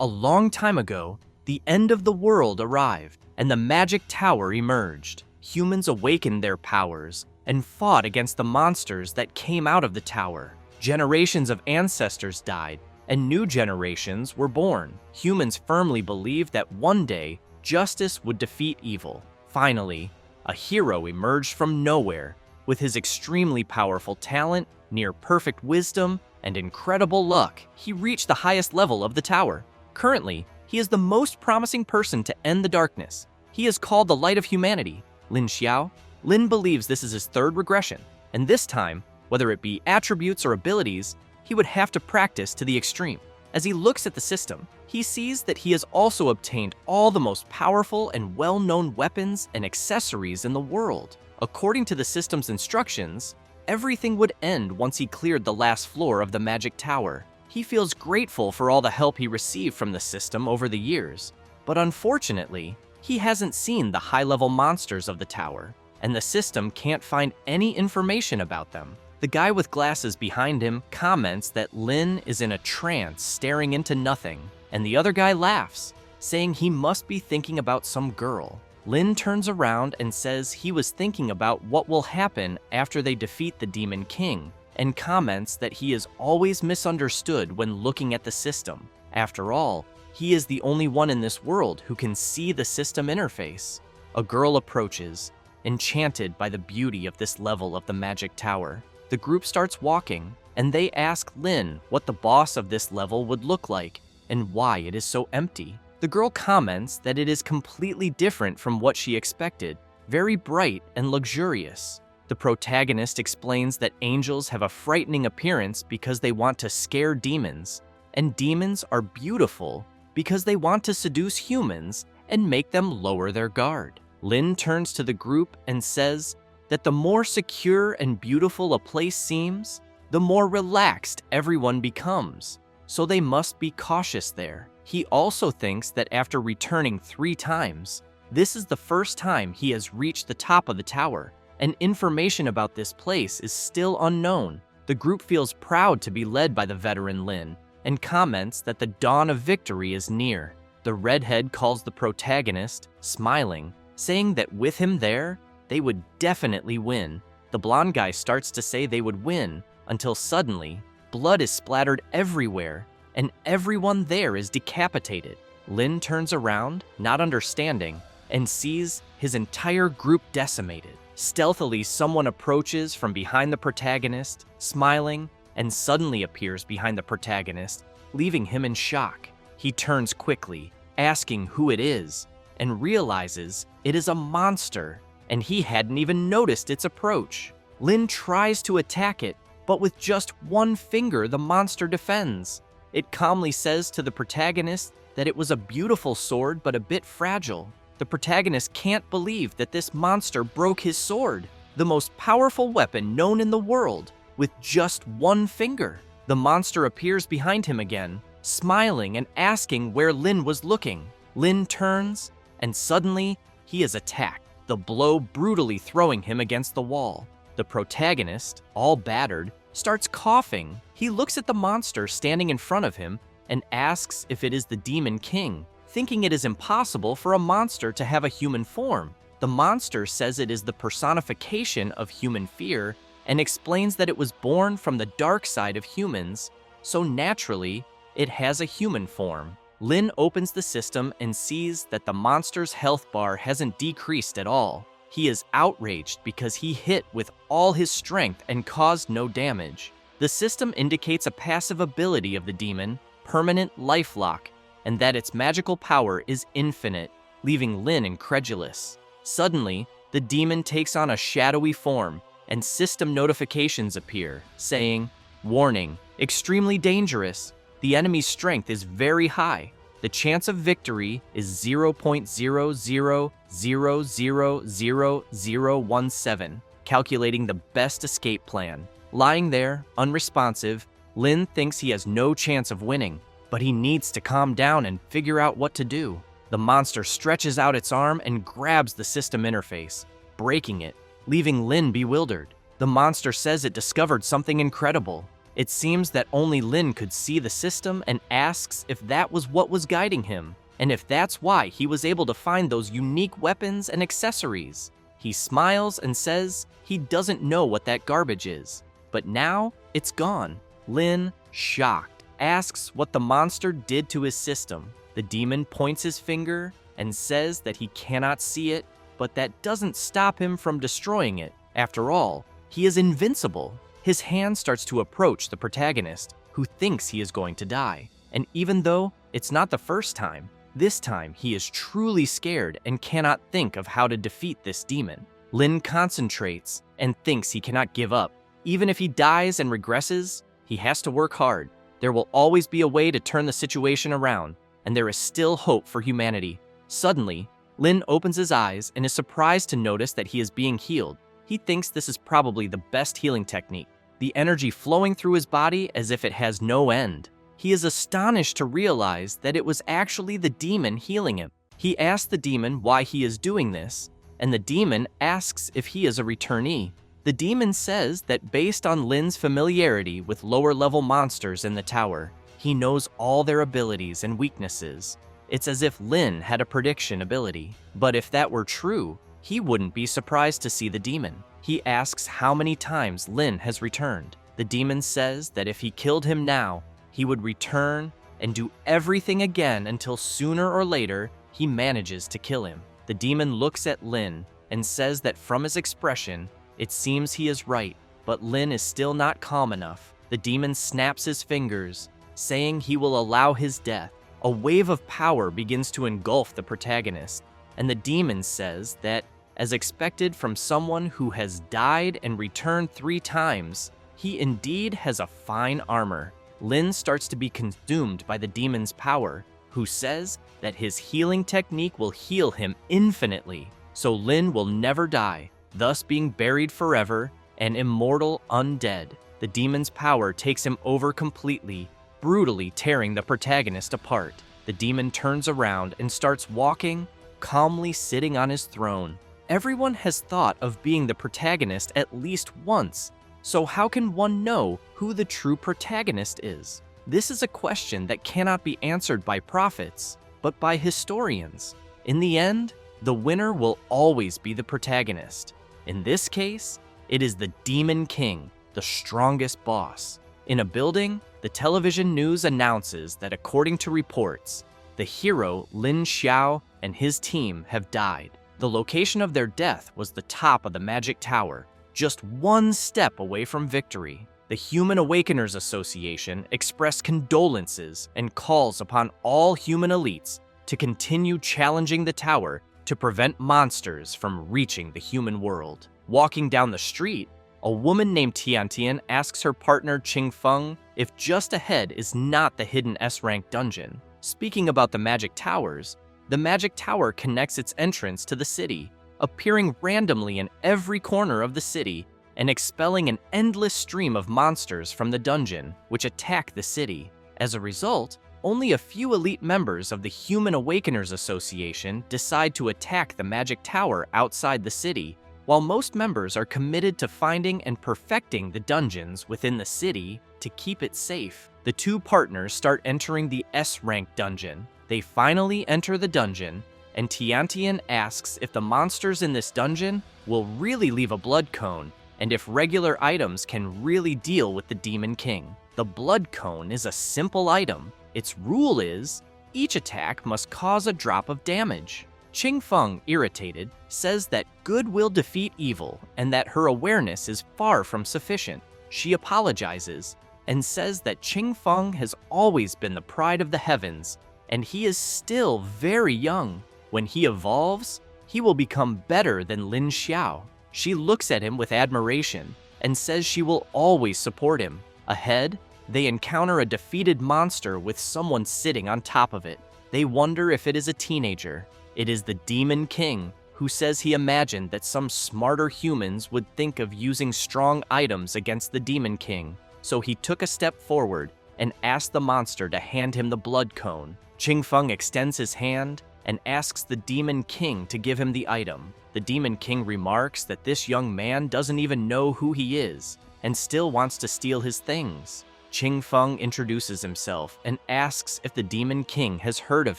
A long time ago, the end of the world arrived, and the magic tower emerged. Humans awakened their powers and fought against the monsters that came out of the tower. Generations of ancestors died, and new generations were born. Humans firmly believed that one day, justice would defeat evil. Finally, a hero emerged from nowhere. With his extremely powerful talent, near-perfect wisdom, and incredible luck, he reached the highest level of the tower. Currently, he is the most promising person to end the darkness. He is called the Light of Humanity, Lin Xiao. Lin believes this is his third regression, and this time, whether it be attributes or abilities, he would have to practice to the extreme. As he looks at the system, he sees that he has also obtained all the most powerful and well-known weapons and accessories in the world. According to the system's instructions, everything would end once he cleared the last floor of the magic tower. He feels grateful for all the help he received from the system over the years, but unfortunately, he hasn't seen the high-level monsters of the tower, and the system can't find any information about them. The guy with glasses behind him comments that Lin is in a trance staring into nothing, and the other guy laughs, saying he must be thinking about some girl. Lin turns around and says he was thinking about what will happen after they defeat the Demon King, and comments that he is always misunderstood when looking at the system. After all, he is the only one in this world who can see the system interface. A girl approaches, enchanted by the beauty of this level of the magic tower. The group starts walking, and they ask Lin what the boss of this level would look like and why it is so empty. The girl comments that it is completely different from what she expected, very bright and luxurious. The protagonist explains that angels have a frightening appearance because they want to scare demons, and demons are beautiful because they want to seduce humans and make them lower their guard. Lin turns to the group and says that the more secure and beautiful a place seems, the more relaxed everyone becomes, so they must be cautious there. He also thinks that after returning 3 times, this is the first time he has reached the top of the tower, and information about this place is still unknown. The group feels proud to be led by the veteran Lin, and comments that the dawn of victory is near. The redhead calls the protagonist, smiling, saying that with him there, they would definitely win. The blonde guy starts to say they would win, until suddenly, blood is splattered everywhere, and everyone there is decapitated. Lin turns around, not understanding, and sees his entire group decimated. Stealthily, someone approaches from behind the protagonist, smiling, and suddenly appears behind the protagonist, leaving him in shock. He turns quickly, asking who it is, and realizes it is a monster, and he hadn't even noticed its approach. Lin tries to attack it, but with just one finger the monster defends. It calmly says to the protagonist that it was a beautiful sword but a bit fragile. The protagonist can't believe that this monster broke his sword, the most powerful weapon known in the world, with just one finger. The monster appears behind him again, smiling and asking where Lin was looking. Lin turns, and suddenly he is attacked, the blow brutally throwing him against the wall. The protagonist, all battered, starts coughing. He looks at the monster standing in front of him and asks if it is the Demon King, thinking it is impossible for a monster to have a human form. The monster says it is the personification of human fear and explains that it was born from the dark side of humans, so naturally, it has a human form. Lin opens the system and sees that the monster's health bar hasn't decreased at all. He is outraged because he hit with all his strength and caused no damage. The system indicates a passive ability of the demon, Permanent Lifelock, and that its magical power is infinite, leaving Lin incredulous. Suddenly, the demon takes on a shadowy form, and system notifications appear, saying, "Warning, extremely dangerous. The enemy's strength is very high. The chance of victory is 0.00000017, calculating the best escape plan." Lying there, unresponsive, Lin thinks he has no chance of winning, but he needs to calm down and figure out what to do. The monster stretches out its arm and grabs the system interface, breaking it, leaving Lin bewildered. The monster says it discovered something incredible. It seems that only Lin could see the system and asks if that was what was guiding him, and if that's why he was able to find those unique weapons and accessories. He smiles and says he doesn't know what that garbage is, but now it's gone. Lin, shocked, asks what the monster did to his system. The demon points his finger and says that he cannot see it, but that doesn't stop him from destroying it. After all, he is invincible. His hand starts to approach the protagonist, who thinks he is going to die. And even though it's not the first time, this time he is truly scared and cannot think of how to defeat this demon. Lin concentrates and thinks he cannot give up. Even if he dies and regresses, he has to work hard. There will always be a way to turn the situation around, and there is still hope for humanity. Suddenly, Lin opens his eyes and is surprised to notice that he is being healed. He thinks this is probably the best healing technique, the energy flowing through his body as if it has no end. He is astonished to realize that it was actually the demon healing him. He asks the demon why he is doing this, and the demon asks if he is a returnee. The demon says that based on Lin's familiarity with lower-level monsters in the tower, he knows all their abilities and weaknesses. It's as if Lin had a prediction ability. But if that were true, he wouldn't be surprised to see the demon. He asks how many times Lin has returned. The demon says that if he killed him now, he would return and do everything again until sooner or later he manages to kill him. The demon looks at Lin and says that from his expression, it seems he is right, but Lin is still not calm enough. The demon snaps his fingers, saying he will allow his death. A wave of power begins to engulf the protagonist, and the demon says that, as expected from someone who has died and returned 3 times, he indeed has a fine armor. Lin starts to be consumed by the demon's power, who says that his healing technique will heal him infinitely, so Lin will never die, thus being buried forever, an immortal undead. The demon's power takes him over completely, brutally tearing the protagonist apart. The demon turns around and starts walking, calmly sitting on his throne. Everyone has thought of being the protagonist at least once, so how can one know who the true protagonist is? This is a question that cannot be answered by prophets, but by historians. In the end, the winner will always be the protagonist. In this case, it is the Demon King, the strongest boss. In a building, the television news announces that according to reports, the hero Lin Xiao and his team have died. The location of their death was the top of the Magic Tower, just 1 step away from victory. The Human Awakeners Association expressed condolences and calls upon all human elites to continue challenging the tower to prevent monsters from reaching the human world. Walking down the street, a woman named Tiantian asks her partner Qing Feng if just ahead is not the hidden S-rank dungeon. Speaking about the Magic Towers, the Magic Tower connects its entrance to the city, appearing randomly in every corner of the city and expelling an endless stream of monsters from the dungeon, which attack the city. As a result, only a few elite members of the Human Awakeners Association decide to attack the Magic Tower outside the city, while most members are committed to finding and perfecting the dungeons within the city to keep it safe. The 2 partners start entering the S-rank dungeon. They finally enter the dungeon, and Tiantian asks if the monsters in this dungeon will really leave a blood cone, and if regular items can really deal with the Demon King. The blood cone is a simple item. Its rule is, each attack must cause a drop of damage. Qing Feng, irritated, says that good will defeat evil and that her awareness is far from sufficient. She apologizes and says that Qing Feng has always been the pride of the heavens, and he is still very young. When he evolves, he will become better than Lin Xiao. She looks at him with admiration and says she will always support him. Ahead, they encounter a defeated monster with someone sitting on top of it. They wonder if it is a teenager. It is the Demon King, who says he imagined that some smarter humans would think of using strong items against the Demon King. So he took a step forward and asked the monster to hand him the blood cone. Qing Feng extends his hand and asks the Demon King to give him the item. The Demon King remarks that this young man doesn't even know who he is, and still wants to steal his things. Qing Feng introduces himself and asks if the Demon King has heard of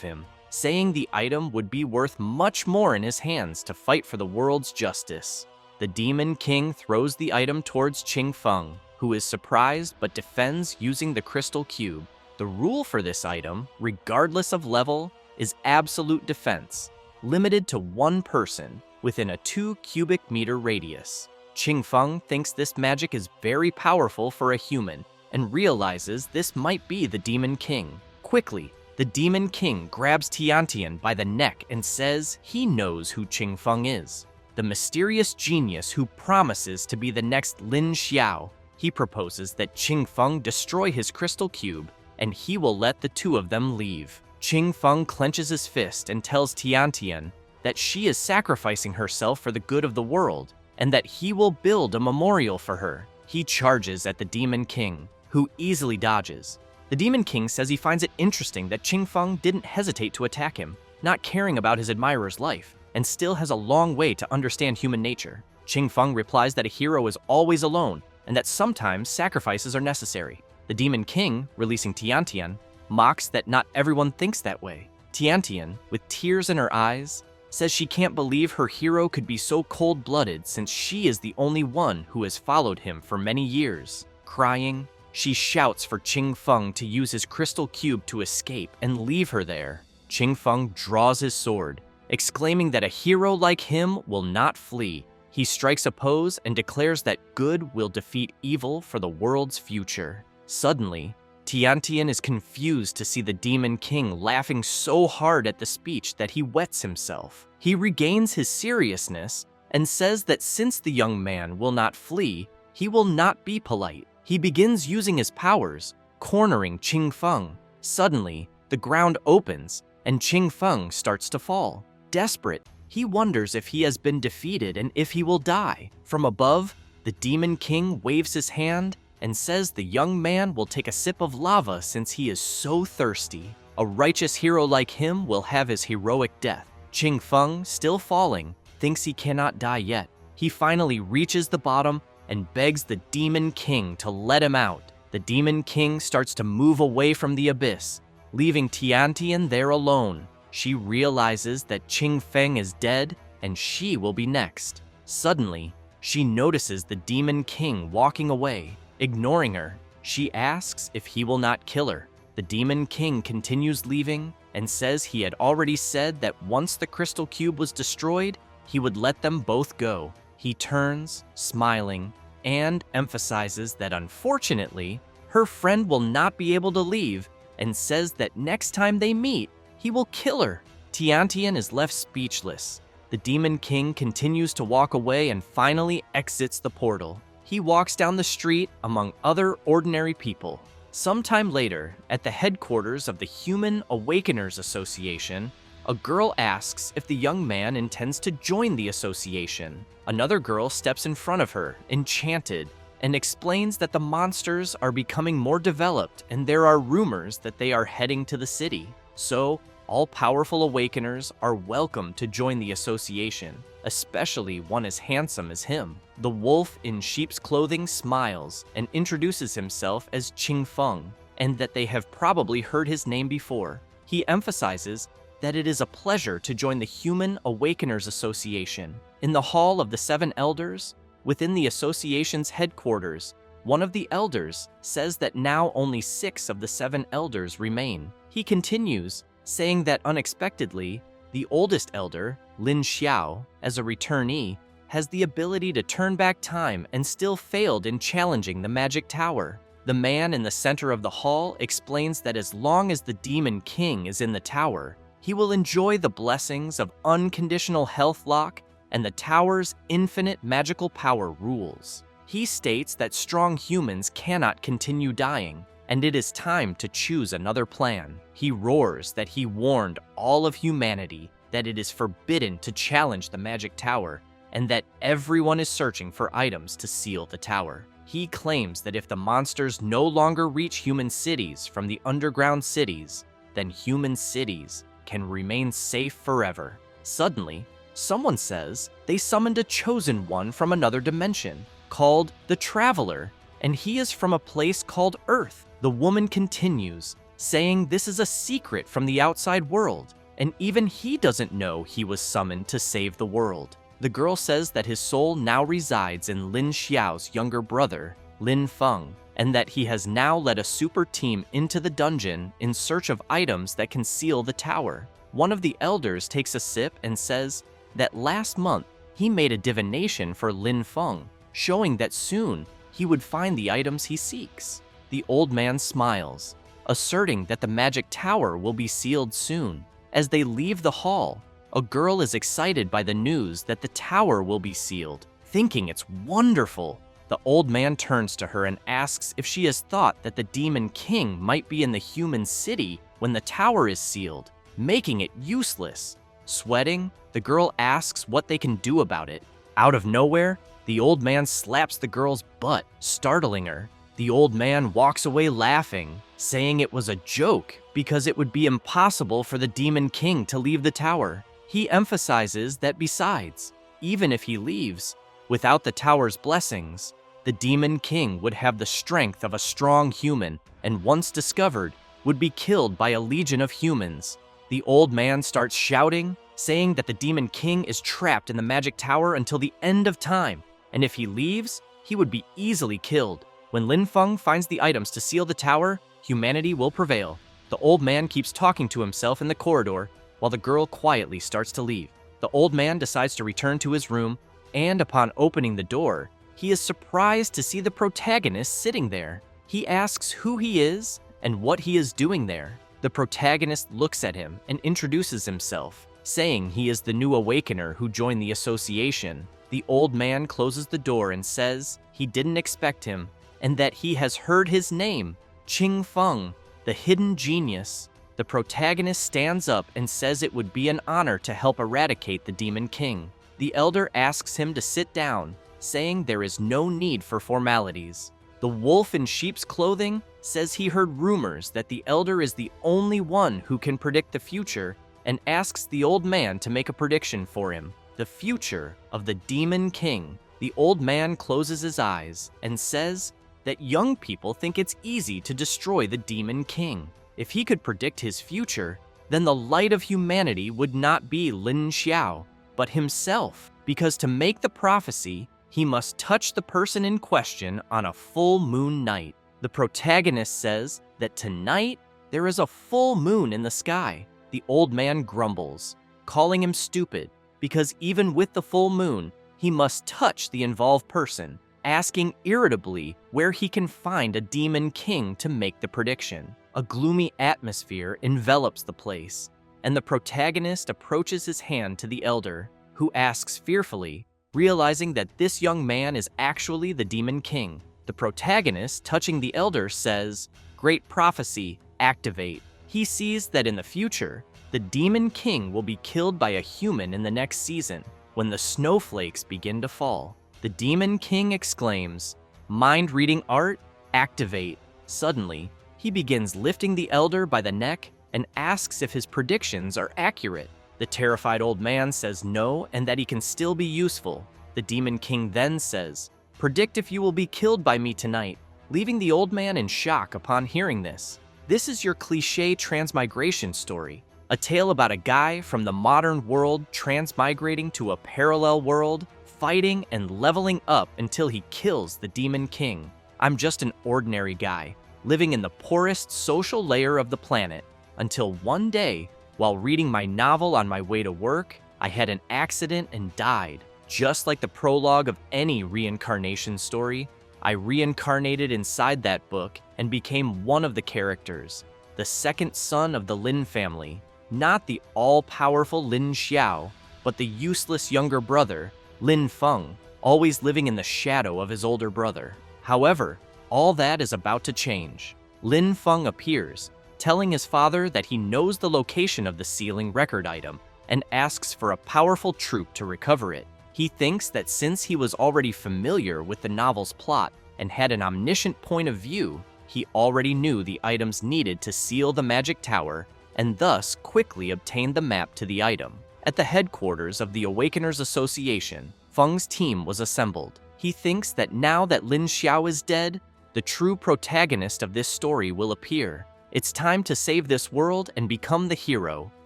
him, saying the item would be worth much more in his hands to fight for the world's justice. The Demon King throws the item towards Qing Feng, who is surprised but defends using the crystal cube. The rule for this item, regardless of level, is absolute defense, limited to one person within a 2 cubic meter radius. Qing Feng thinks this magic is very powerful for a human and realizes this might be the Demon King. Quickly, the Demon King grabs Tiantian by the neck and says he knows who Qing Feng is, the mysterious genius who promises to be the next Lin Xiao. He proposes that Qing Feng destroy his crystal cube and he will let the two of them leave. Qing Feng clenches his fist and tells Tiantian that she is sacrificing herself for the good of the world and that he will build a memorial for her. He charges at the Demon King, who easily dodges. The Demon King says he finds it interesting that Qing Feng didn't hesitate to attack him, not caring about his admirer's life, and still has a long way to understand human nature. Qing Feng replies that a hero is always alone and that sometimes sacrifices are necessary. The Demon King, releasing Tiantian, mocks that not everyone thinks that way. Tiantian, with tears in her eyes, says she can't believe her hero could be so cold-blooded since she is the only one who has followed him for many years. Crying, she shouts for Qing Feng to use his crystal cube to escape and leave her there. Qing Feng draws his sword, exclaiming that a hero like him will not flee. He strikes a pose and declares that good will defeat evil for the world's future. Suddenly, Tiantian is confused to see the Demon King laughing so hard at the speech that he wets himself. He regains his seriousness and says that since the young man will not flee, he will not be polite. He begins using his powers, cornering Qing Feng. Suddenly, the ground opens and Qing Feng starts to fall. Desperate, he wonders if he has been defeated and if he will die. From above, the Demon King waves his hand and says the young man will take a sip of lava since he is so thirsty. A righteous hero like him will have his heroic death. Qing Feng, still falling, thinks he cannot die yet. He finally reaches the bottom and begs the Demon King to let him out. The Demon King starts to move away from the abyss, leaving Tiantian there alone. She realizes that Qing Feng is dead and she will be next. Suddenly, she notices the Demon King walking away. Ignoring her, she asks if he will not kill her. The Demon King continues leaving and says he had already said that once the crystal cube was destroyed, he would let them both go. He turns, smiling, and emphasizes that unfortunately, her friend will not be able to leave and says that next time they meet, he will kill her. Tiantian is left speechless. The Demon King continues to walk away and finally exits the portal. He walks down the street among other ordinary people. Sometime later, at the headquarters of the Human Awakeners Association, a girl asks if the young man intends to join the association. Another girl steps in front of her, enchanted, and explains that the monsters are becoming more developed and there are rumors that they are heading to the city. So, all powerful awakeners are welcome to join the association, especially one as handsome as him. The wolf in sheep's clothing smiles and introduces himself as Qing Feng, and that they have probably heard his name before. He emphasizes that it is a pleasure to join the Human Awakeners Association. In the Hall of the Seven Elders, within the association's headquarters, one of the elders says that now only 6 of the 7 elders remain. He continues, saying that unexpectedly, the oldest elder, Lin Xiao, as a returnee, has the ability to turn back time and still failed in challenging the magic tower. The man in the center of the hall explains that as long as the Demon King is in the tower, he will enjoy the blessings of unconditional health lock and the tower's infinite magical power rules. He states that strong humans cannot continue dying, and it is time to choose another plan. He roars that he warned all of humanity that it is forbidden to challenge the magic tower, and that everyone is searching for items to seal the tower. He claims that if the monsters no longer reach human cities from the underground cities, then human cities can remain safe forever. Suddenly, someone says they summoned a chosen one from another dimension, called the Traveler, and he is from a place called Earth. The woman continues, saying this is a secret from the outside world, and even he doesn't know he was summoned to save the world. The girl says that his soul now resides in Lin Xiao's younger brother, Lin Feng, and that he has now led a super team into the dungeon in search of items that can seal the tower. One of the elders takes a sip and says that last month he made a divination for Lin Feng, showing that soon he would find the items he seeks. The old man smiles, asserting that the magic tower will be sealed soon. As they leave the hall, a girl is excited by the news that the tower will be sealed, thinking it's wonderful. The old man turns to her and asks if she has thought that the Demon King might be in the human city when the tower is sealed, making it useless. Sweating, the girl asks what they can do about it. Out of nowhere, the old man slaps the girl's butt, startling her. The old man walks away laughing, saying it was a joke because it would be impossible for the Demon King to leave the tower. He emphasizes that besides, even if he leaves, without the tower's blessings, the Demon King would have the strength of a strong human and once discovered, would be killed by a legion of humans. The old man starts shouting, saying that the Demon King is trapped in the magic tower until the end of time, and if he leaves, he would be easily killed. When Lin Feng finds the items to seal the tower, humanity will prevail. The old man keeps talking to himself in the corridor, while the girl quietly starts to leave. The old man decides to return to his room, and upon opening the door, he is surprised to see the protagonist sitting there. He asks who he is and what he is doing there. The protagonist looks at him and introduces himself, saying he is the new awakener who joined the association. The old man closes the door and says he didn't expect him, and that he has heard his name, Qing Feng, the hidden genius. The protagonist stands up and says it would be an honor to help eradicate the Demon King. The elder asks him to sit down, saying there is no need for formalities. The wolf in sheep's clothing says he heard rumors that the elder is the only one who can predict the future and asks the old man to make a prediction for him, the future of the Demon King. The old man closes his eyes and says that young people think it's easy to destroy the Demon King. If he could predict his future, then the light of humanity would not be Lin Xiao, but himself, because to make the prophecy, he must touch the person in question on a full moon night. The protagonist says that tonight there is a full moon in the sky. The old man grumbles, calling him stupid, because even with the full moon, he must touch the involved person, asking irritably where he can find a Demon King to make the prediction. A gloomy atmosphere envelops the place, and the protagonist approaches his hand to the elder, who asks fearfully, realizing that this young man is actually the Demon King. The protagonist, touching the elder, says, "Great prophecy, activate." He sees that in the future, the Demon King will be killed by a human in the next season, when the snowflakes begin to fall. The Demon King exclaims, "Mind-reading art, activate." Suddenly, he begins lifting the elder by the neck and asks if his predictions are accurate. The terrified old man says no and that he can still be useful. The Demon King then says, "Predict if you will be killed by me tonight," leaving the old man in shock upon hearing this. This is your cliché transmigration story, a tale about a guy from the modern world transmigrating to a parallel world, fighting and leveling up until he kills the Demon King. I'm just an ordinary guy, living in the poorest social layer of the planet, until one day, while reading my novel on my way to work, I had an accident and died. Just like the prologue of any reincarnation story, I reincarnated inside that book and became one of the characters, the second son of the Lin family, not the all-powerful Lin Xiao, but the useless younger brother, Lin Feng, always living in the shadow of his older brother. However, all that is about to change. Lin Feng appears, telling his father that he knows the location of the sealing record item and asks for a powerful troop to recover it. He thinks that since he was already familiar with the novel's plot and had an omniscient point of view, he already knew the items needed to seal the magic tower and thus quickly obtained the map to the item. At the headquarters of the Awakeners Association, Feng's team was assembled. He thinks that now that Lin Xiao is dead, the true protagonist of this story will appear. It's time to save this world and become the hero.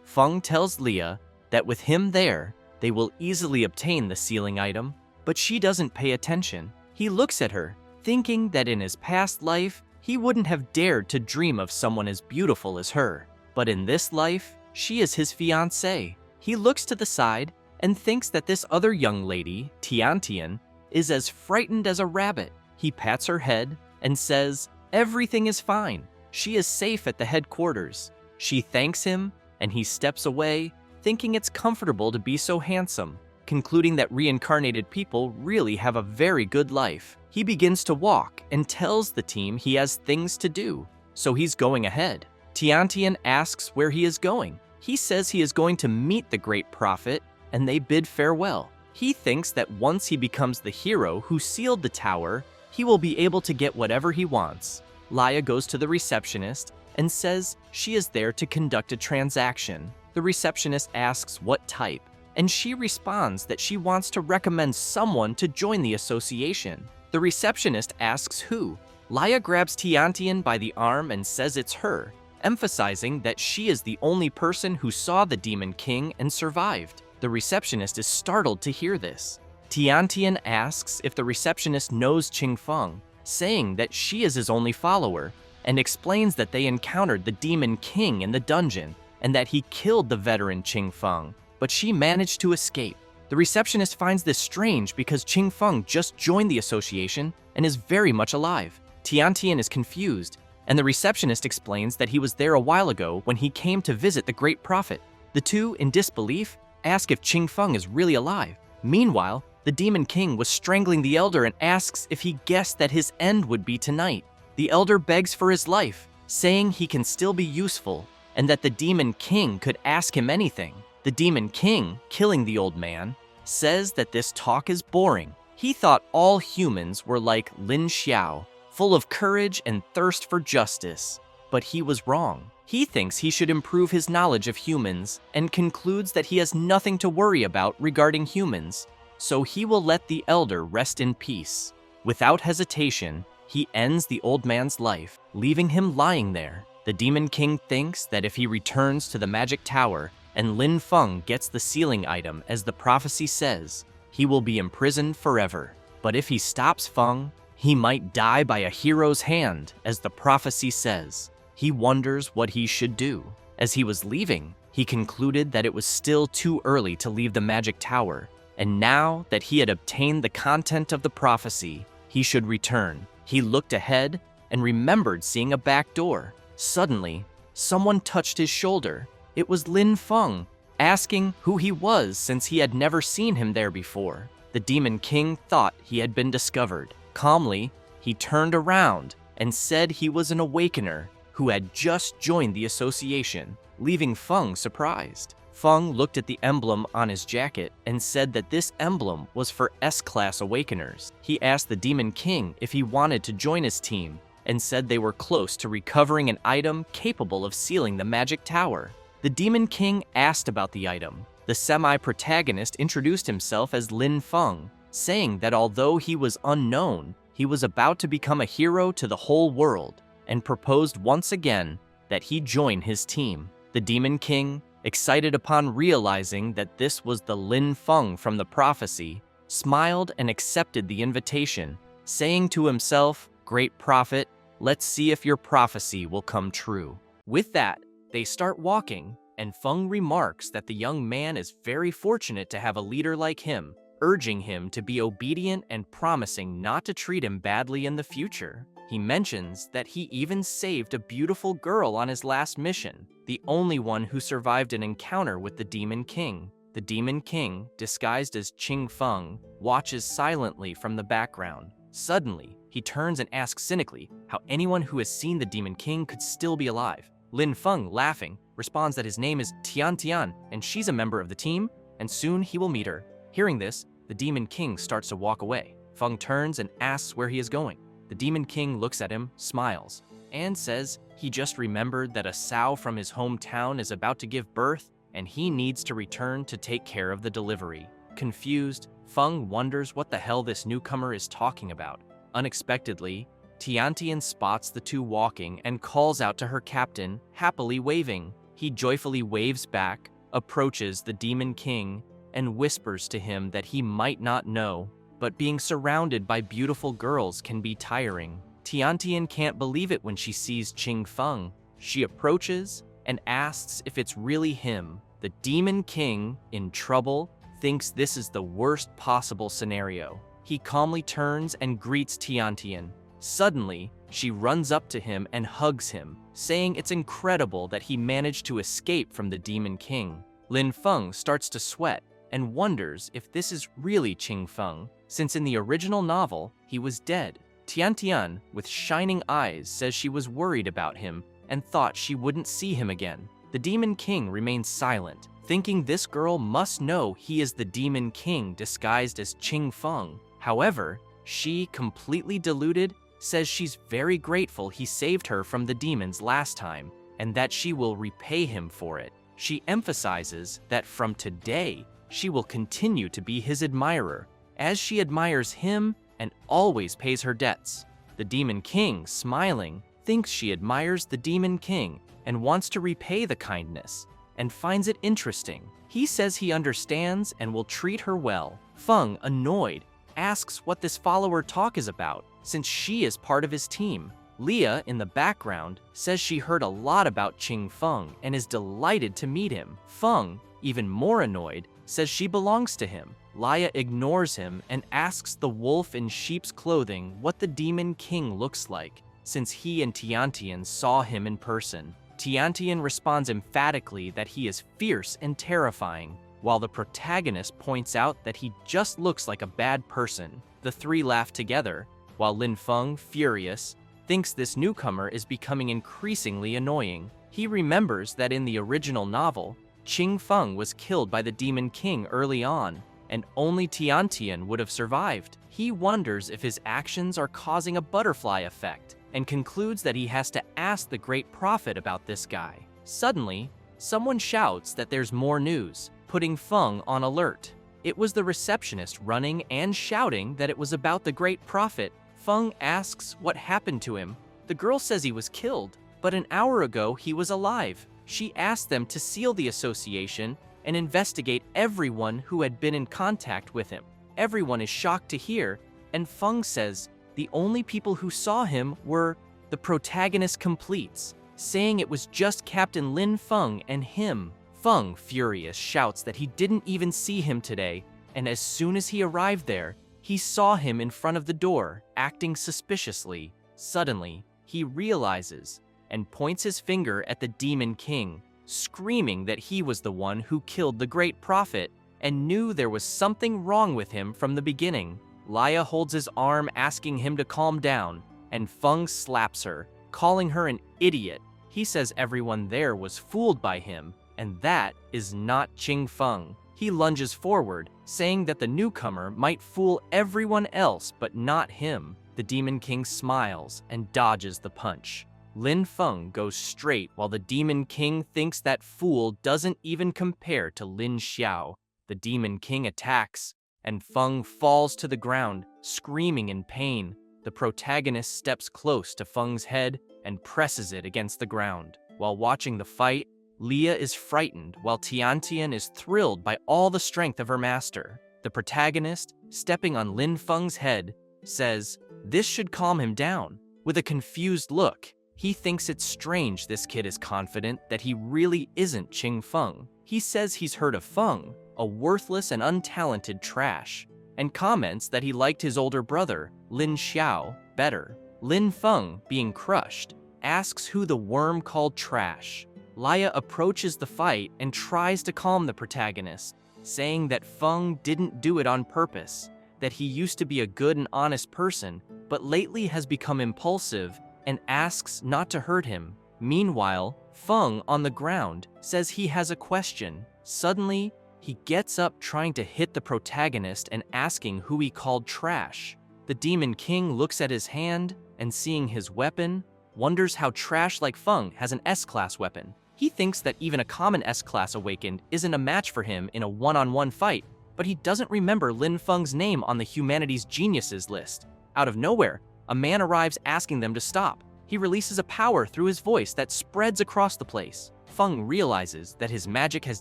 Feng tells Leah that with him there, they will easily obtain the sealing item, but she doesn't pay attention. He looks at her, thinking that in his past life, he wouldn't have dared to dream of someone as beautiful as her. But in this life, she is his fiancée. He looks to the side and thinks that this other young lady, Tiantian, is as frightened as a rabbit. He pats her head and says, everything is fine. She is safe at the headquarters. She thanks him, and he steps away, thinking it's comfortable to be so handsome, concluding that reincarnated people really have a very good life. He begins to walk and tells the team he has things to do, so he's going ahead. Tiantian asks where he is going. He says he is going to meet the great prophet, and they bid farewell. He thinks that once he becomes the hero who sealed the tower, he will be able to get whatever he wants. Laya goes to the receptionist and says she is there to conduct a transaction. The receptionist asks what type, and she responds that she wants to recommend someone to join the association. The receptionist asks who. Laya grabs Tiantian by the arm and says it's her, emphasizing that she is the only person who saw the Demon King and survived. The receptionist is startled to hear this. Tiantian asks if the receptionist knows Qingfeng, saying that she is his only follower, and explains that they encountered the Demon King in the dungeon and that he killed the veteran Qingfeng, but she managed to escape. The receptionist finds this strange because Qingfeng just joined the association and is very much alive. Tiantian is confused, and the receptionist explains that he was there a while ago when he came to visit the great prophet. The two, in disbelief, ask if Qingfeng is really alive. Meanwhile, the Demon King was strangling the elder and asks if he guessed that his end would be tonight. The elder begs for his life, saying he can still be useful and that the Demon King could ask him anything. The Demon King, killing the old man, says that this talk is boring. He thought all humans were like Lin Xiao, full of courage and thirst for justice, but he was wrong. He thinks he should improve his knowledge of humans and concludes that he has nothing to worry about regarding humans, so he will let the elder rest in peace. Without hesitation, he ends the old man's life, leaving him lying there. The Demon King thinks that if he returns to the magic tower and Lin Feng gets the sealing item as the prophecy says, he will be imprisoned forever. But if he stops Feng, he might die by a hero's hand, as the prophecy says. He wonders what he should do. As he was leaving, he concluded that it was still too early to leave the magic tower, and now that he had obtained the content of the prophecy, he should return. He looked ahead and remembered seeing a back door. Suddenly, someone touched his shoulder. It was Lin Feng, asking who he was since he had never seen him there before. The Demon King thought he had been discovered. Calmly, he turned around and said he was an awakener who had just joined the association, leaving Feng surprised. Feng looked at the emblem on his jacket and said that this emblem was for S-Class Awakeners. He asked the Demon King if he wanted to join his team and said they were close to recovering an item capable of sealing the magic tower. The Demon King asked about the item. The semi-protagonist introduced himself as Lin Feng, saying that although he was unknown, he was about to become a hero to the whole world, and proposed once again that he join his team. The Demon King, excited upon realizing that this was the Lin Feng from the prophecy, smiled and accepted the invitation, saying to himself, "Great prophet, let's see if your prophecy will come true." With that, they start walking, and Feng remarks that the young man is very fortunate to have a leader like him, urging him to be obedient and promising not to treat him badly in the future. He mentions that he even saved a beautiful girl on his last mission, the only one who survived an encounter with the Demon King. The Demon King, disguised as Qingfeng, watches silently from the background. Suddenly, he turns and asks cynically how anyone who has seen the Demon King could still be alive. Lin Feng, laughing, responds that his name is Tian and she's a member of the team, and soon he will meet her. Hearing this, the Demon King starts to walk away. Feng turns and asks where he is going. The Demon King looks at him, smiles, and says he just remembered that a sow from his hometown is about to give birth and he needs to return to take care of the delivery. Confused, Feng wonders what the hell this newcomer is talking about. Unexpectedly, Tiantian spots the two walking and calls out to her captain, happily waving. He joyfully waves back, approaches the Demon King, and whispers to him that he might not know, but being surrounded by beautiful girls can be tiring. Tiantian can't believe it when she sees Qing Feng. She approaches and asks if it's really him. The Demon King, in trouble, thinks this is the worst possible scenario. He calmly turns and greets Tiantian. Suddenly, she runs up to him and hugs him, saying it's incredible that he managed to escape from the Demon King. Lin Feng starts to sweat and wonders if this is really Qing Feng, since in the original novel, he was dead. Tiantian, with shining eyes, says she was worried about him and thought she wouldn't see him again. The Demon King remains silent, thinking this girl must know he is the Demon King disguised as Qing Feng. However, she, completely deluded, says she's very grateful he saved her from the demons last time and that she will repay him for it. She emphasizes that from today, she will continue to be his admirer, as she admires him and always pays her debts. The Demon King, smiling, thinks she admires the Demon King and wants to repay the kindness, and finds it interesting. He says he understands and will treat her well. Feng, annoyed, asks what this follower talk is about, since she is part of his team. Leah, in the background, says she heard a lot about Qing Feng and is delighted to meet him. Feng, even more annoyed, says she belongs to him. Leah ignores him and asks the wolf in sheep's clothing what the Demon King looks like, since he and Tiantian saw him in person. Tiantian responds emphatically that he is fierce and terrifying, while the protagonist points out that he just looks like a bad person. The three laugh together, while Lin Feng, furious, thinks this newcomer is becoming increasingly annoying. He remembers that in the original novel, Qing Feng was killed by the Demon King early on, and only Tiantian would have survived. He wonders if his actions are causing a butterfly effect, and concludes that he has to ask the Great Prophet about this guy. Suddenly, someone shouts that there's more news, putting Feng on alert. It was the receptionist running and shouting that it was about the Great Prophet. Feng asks what happened to him. The girl says he was killed, but an hour ago he was alive. She asked them to seal the association and investigate everyone who had been in contact with him. Everyone is shocked to hear, and Feng says the only people who saw him were the protagonist completes, saying it was just Captain Lin Feng and him. Feng, furious, shouts that he didn't even see him today, and as soon as he arrived there, he saw him in front of the door, acting suspiciously. Suddenly, he realizes and points his finger at the Demon King, screaming that he was the one who killed the Great Prophet and knew there was something wrong with him from the beginning. Leah holds his arm, asking him to calm down, and Feng slaps her, calling her an idiot. He says everyone there was fooled by him, and that is not Qing Feng. He lunges forward, saying that the newcomer might fool everyone else but not him. The Demon King smiles and dodges the punch. Lin Feng goes straight while the Demon King thinks that fool doesn't even compare to Lin Xiao. The Demon King attacks, and Feng falls to the ground, screaming in pain. The protagonist steps close to Feng's head and presses it against the ground. While watching the fight, Leah is frightened while Tiantian is thrilled by all the strength of her master. The protagonist, stepping on Lin Feng's head, says this should calm him down. With a confused look, he thinks it's strange this kid is confident that he really isn't Qing Feng. He says he's heard of Feng, a worthless and untalented trash, and comments that he liked his older brother, Lin Xiao, better. Lin Feng, being crushed, asks who the worm called trash. Leah approaches the fight and tries to calm the protagonist, saying that Feng didn't do it on purpose, that he used to be a good and honest person, but lately has become impulsive and asks not to hurt him. Meanwhile, Feng, on the ground, says he has a question. Suddenly, he gets up trying to hit the protagonist and asking who he called trash. The Demon King looks at his hand and, seeing his weapon, wonders how trash like Feng has an S-class weapon. He thinks that even a common S-class awakened isn't a match for him in a one-on-one fight, but he doesn't remember Lin Feng's name on the humanities geniuses list. Out of nowhere, a man arrives asking them to stop. He releases a power through his voice that spreads across the place. Feng realizes that his magic has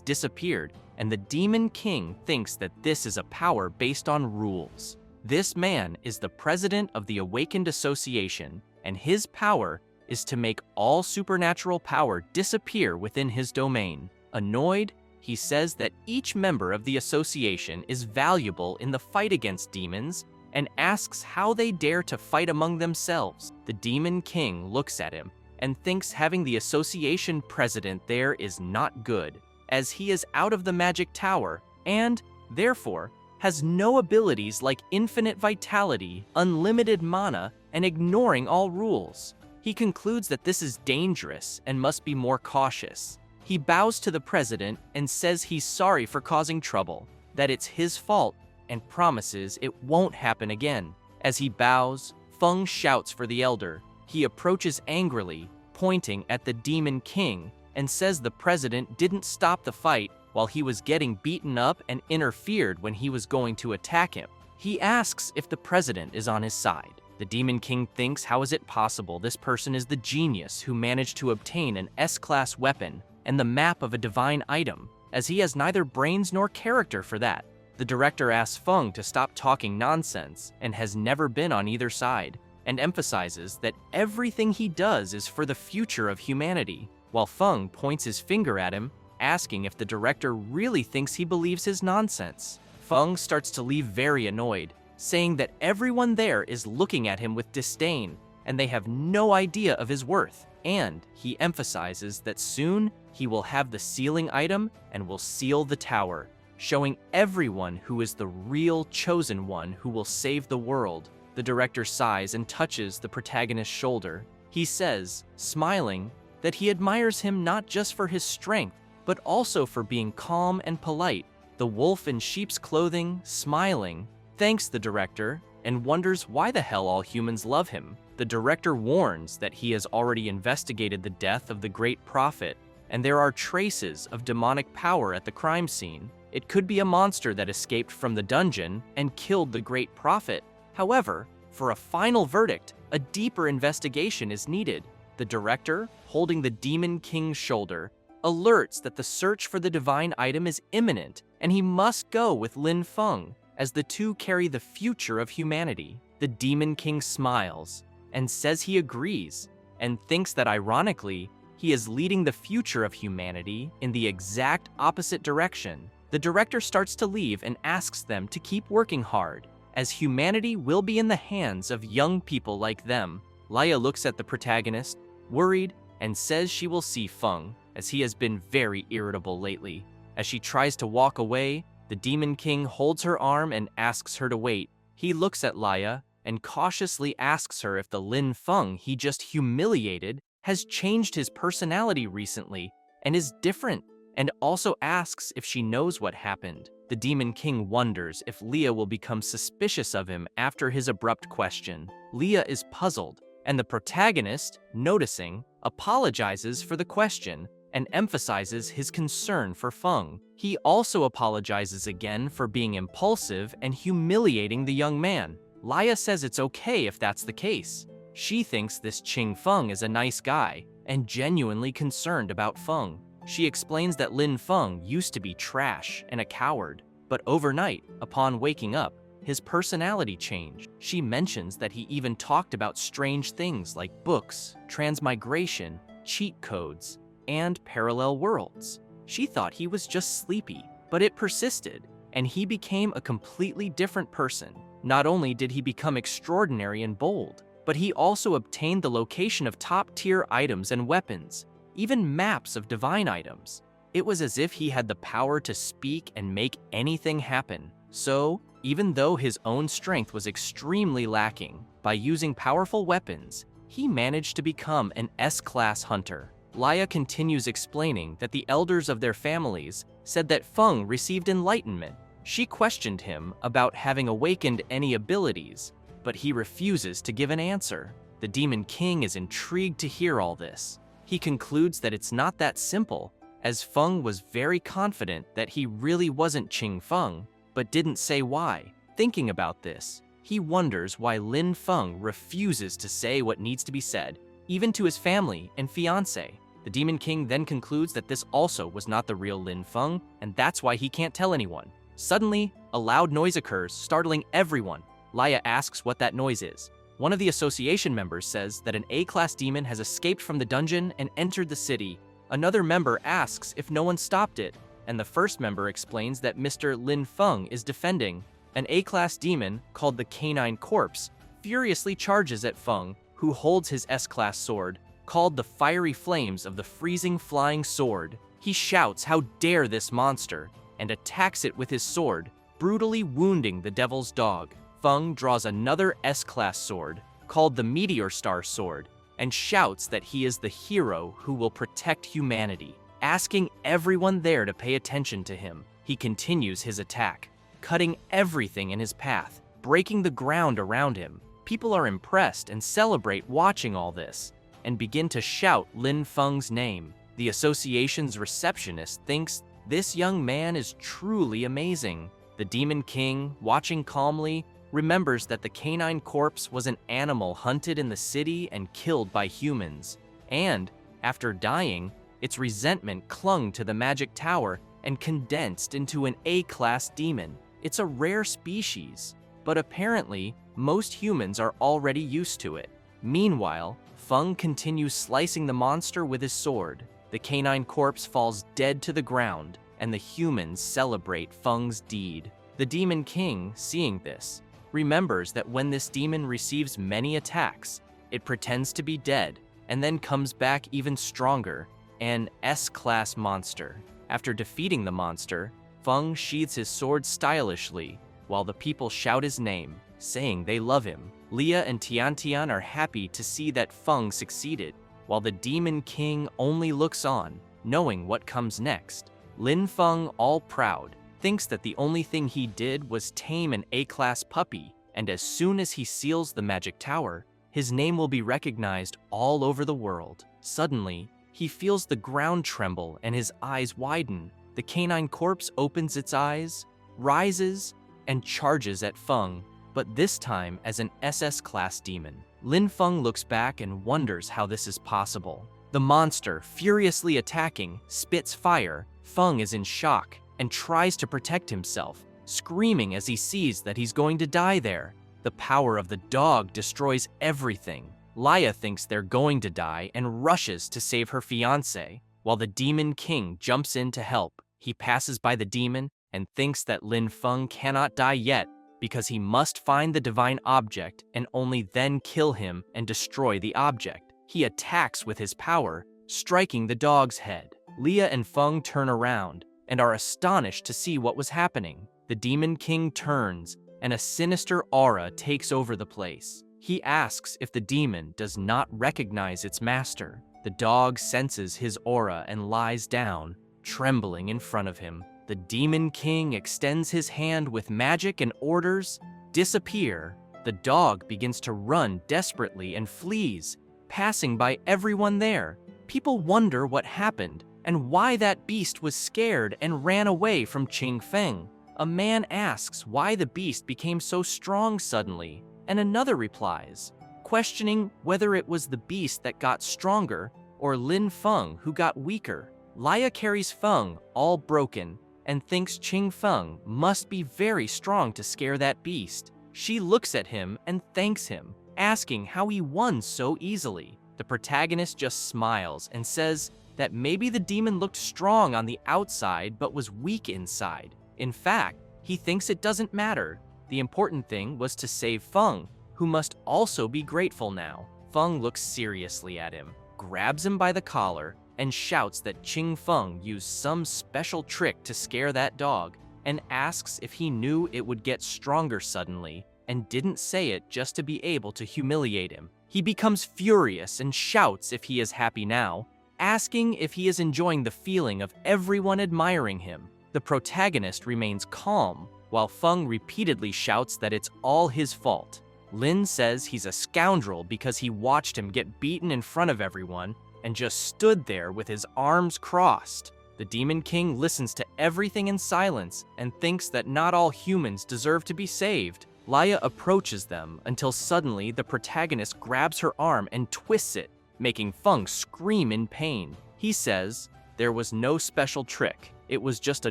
disappeared, and the Demon King thinks that this is a power based on rules. This man is the president of the Awakened Association, and his power is to make all supernatural power disappear within his domain. Annoyed, he says that each member of the association is valuable in the fight against demons and asks how they dare to fight among themselves. The Demon King looks at him and thinks having the association president there is not good, as he is out of the magic tower and, therefore, has no abilities like infinite vitality, unlimited mana, and ignoring all rules. He concludes that this is dangerous and must be more cautious. He bows to the president and says he's sorry for causing trouble, that it's his fault, and promises it won't happen again. As he bows, Feng shouts for the elder. He approaches angrily, pointing at the Demon King, and says the president didn't stop the fight while he was getting beaten up and interfered when he was going to attack him. He asks if the president is on his side. The Demon King thinks, how is it possible this person is the genius who managed to obtain an S-class weapon and the map of a divine item, as he has neither brains nor character for that. The director asks Feng to stop talking nonsense and has never been on either side, and emphasizes that everything he does is for the future of humanity, while Feng points his finger at him, asking if the director really thinks he believes his nonsense. Feng starts to leave very annoyed, saying that everyone there is looking at him with disdain, and they have no idea of his worth, and he emphasizes that soon he will have the sealing item and will seal the tower, showing everyone who is the real chosen one who will save the world. The director sighs and touches the protagonist's shoulder. He says, smiling, that he admires him not just for his strength, but also for being calm and polite. The wolf in sheep's clothing, smiling, thanks the director and wonders why the hell all humans love him. The director warns that he has already investigated the death of the great prophet, and there are traces of demonic power at the crime scene. It could be a monster that escaped from the dungeon and killed the great prophet. However, for a final verdict, a deeper investigation is needed. The director, holding the Demon King's shoulder, alerts that the search for the divine item is imminent, and he must go with Lin Feng, as the two carry the future of humanity. The Demon King smiles and says he agrees, and thinks that ironically, he is leading the future of humanity in the exact opposite direction. The director starts to leave and asks them to keep working hard, as humanity will be in the hands of young people like them. Laya looks at the protagonist, worried, and says she will see Feng, as he has been very irritable lately. As she tries to walk away, the Demon King holds her arm and asks her to wait. He looks at Laya and cautiously asks her if the Lin Feng he just humiliated has changed his personality recently and is different, and also asks if she knows what happened. The Demon King wonders if Leah will become suspicious of him after his abrupt question. Leah is puzzled, and the protagonist, noticing, apologizes for the question and emphasizes his concern for Feng. He also apologizes again for being impulsive and humiliating the young man. Laya says it's okay if that's the case. She thinks this Qing Feng is a nice guy and genuinely concerned about Feng. She explains that Lin Feng used to be trash and a coward, but overnight, upon waking up, his personality changed. She mentions that he even talked about strange things like books, transmigration, cheat codes, and parallel worlds. She thought he was just sleepy, but it persisted, and he became a completely different person. Not only did he become extraordinary and bold, but he also obtained the location of top-tier items and weapons, even maps of divine items. It was as if he had the power to speak and make anything happen. So, even though his own strength was extremely lacking, by using powerful weapons, he managed to become an S-class hunter. Laya continues explaining that the elders of their families said that Feng received enlightenment. She questioned him about having awakened any abilities, but he refuses to give an answer. The Demon King is intrigued to hear all this. He concludes that it's not that simple, as Feng was very confident that he really wasn't Qing Feng, but didn't say why. Thinking about this, he wonders why Lin Feng refuses to say what needs to be said, even to his family and fiancé. The Demon King then concludes that this also was not the real Lin Feng, and that's why he can't tell anyone. Suddenly, a loud noise occurs, startling everyone. Laya asks what that noise is. One of the association members says that an A-class demon has escaped from the dungeon and entered the city. Another member asks if no one stopped it, and the first member explains that Mr. Lin Feng is defending. An A-class demon, called the Canine Corpse, furiously charges at Feng, who holds his S-class sword, called the Fiery Flames of the Freezing Flying Sword. He shouts how dare this monster, and attacks it with his sword, brutally wounding the devil's dog. Feng draws another S-class sword, called the Meteor Star Sword, and shouts that he is the hero who will protect humanity. Asking everyone there to pay attention to him, he continues his attack, cutting everything in his path, breaking the ground around him. People are impressed and celebrate watching all this, and begin to shout Lin Feng's name. The association's receptionist thinks this young man is truly amazing. The Demon King, watching calmly, remembers that the Canine Corpse was an animal hunted in the city and killed by humans, and, after dying, its resentment clung to the magic tower and condensed into an A-class demon. It's a rare species, but apparently, most humans are already used to it. Meanwhile, Feng continues slicing the monster with his sword. The Canine Corpse falls dead to the ground, and the humans celebrate Feng's deed. The Demon King, seeing this, remembers that when this demon receives many attacks, it pretends to be dead, and then comes back even stronger, an S-class monster. After defeating the monster, Feng sheathes his sword stylishly, while the people shout his name, saying they love him. Leah and Tiantian are happy to see that Feng succeeded, while the Demon King only looks on, knowing what comes next. Lin Feng, all proud, thinks that the only thing he did was tame an A-class puppy, and as soon as he seals the magic tower, his name will be recognized all over the world. Suddenly, he feels the ground tremble and his eyes widen. The Canine Corpse opens its eyes, rises, and charges at Feng, but this time as an SS-class demon. Lin Feng looks back and wonders how this is possible. The monster, furiously attacking, spits fire. Feng is in shock and tries to protect himself, screaming as he sees that he's going to die there. The power of the dog destroys everything. Laya thinks they're going to die and rushes to save her fiancé, while the Demon King jumps in to help. He passes by the demon and thinks that Lin Feng cannot die yet because he must find the divine object and only then kill him and destroy the object. He attacks with his power, striking the dog's head. Leah and Feng turn around and are astonished to see what was happening. The Demon King turns, and a sinister aura takes over the place. He asks if the demon does not recognize its master. The dog senses his aura and lies down, trembling in front of him. The Demon King extends his hand with magic and orders, "Disappear." The dog begins to run desperately and flees, passing by everyone there. People wonder what happened and why that beast was scared and ran away from Qing Feng. A man asks why the beast became so strong suddenly, and another replies, questioning whether it was the beast that got stronger or Lin Feng who got weaker. Laya carries Feng, all broken, and thinks Qing Feng must be very strong to scare that beast. She looks at him and thanks him, asking how he won so easily. The protagonist just smiles and says that maybe the demon looked strong on the outside but was weak inside. In fact, he thinks it doesn't matter. The important thing was to save Feng, who must also be grateful now. Feng looks seriously at him, grabs him by the collar, and shouts that Qing Feng used some special trick to scare that dog, and asks if he knew it would get stronger suddenly, and didn't say it just to be able to humiliate him. He becomes furious and shouts if he is happy now, asking if he is enjoying the feeling of everyone admiring him. The protagonist remains calm, while Feng repeatedly shouts that it's all his fault. Lin says he's a scoundrel because he watched him get beaten in front of everyone and just stood there with his arms crossed. The Demon King listens to everything in silence and thinks that not all humans deserve to be saved. Laya approaches them until suddenly the protagonist grabs her arm and twists it, making Feng scream in pain. He says there was no special trick, it was just a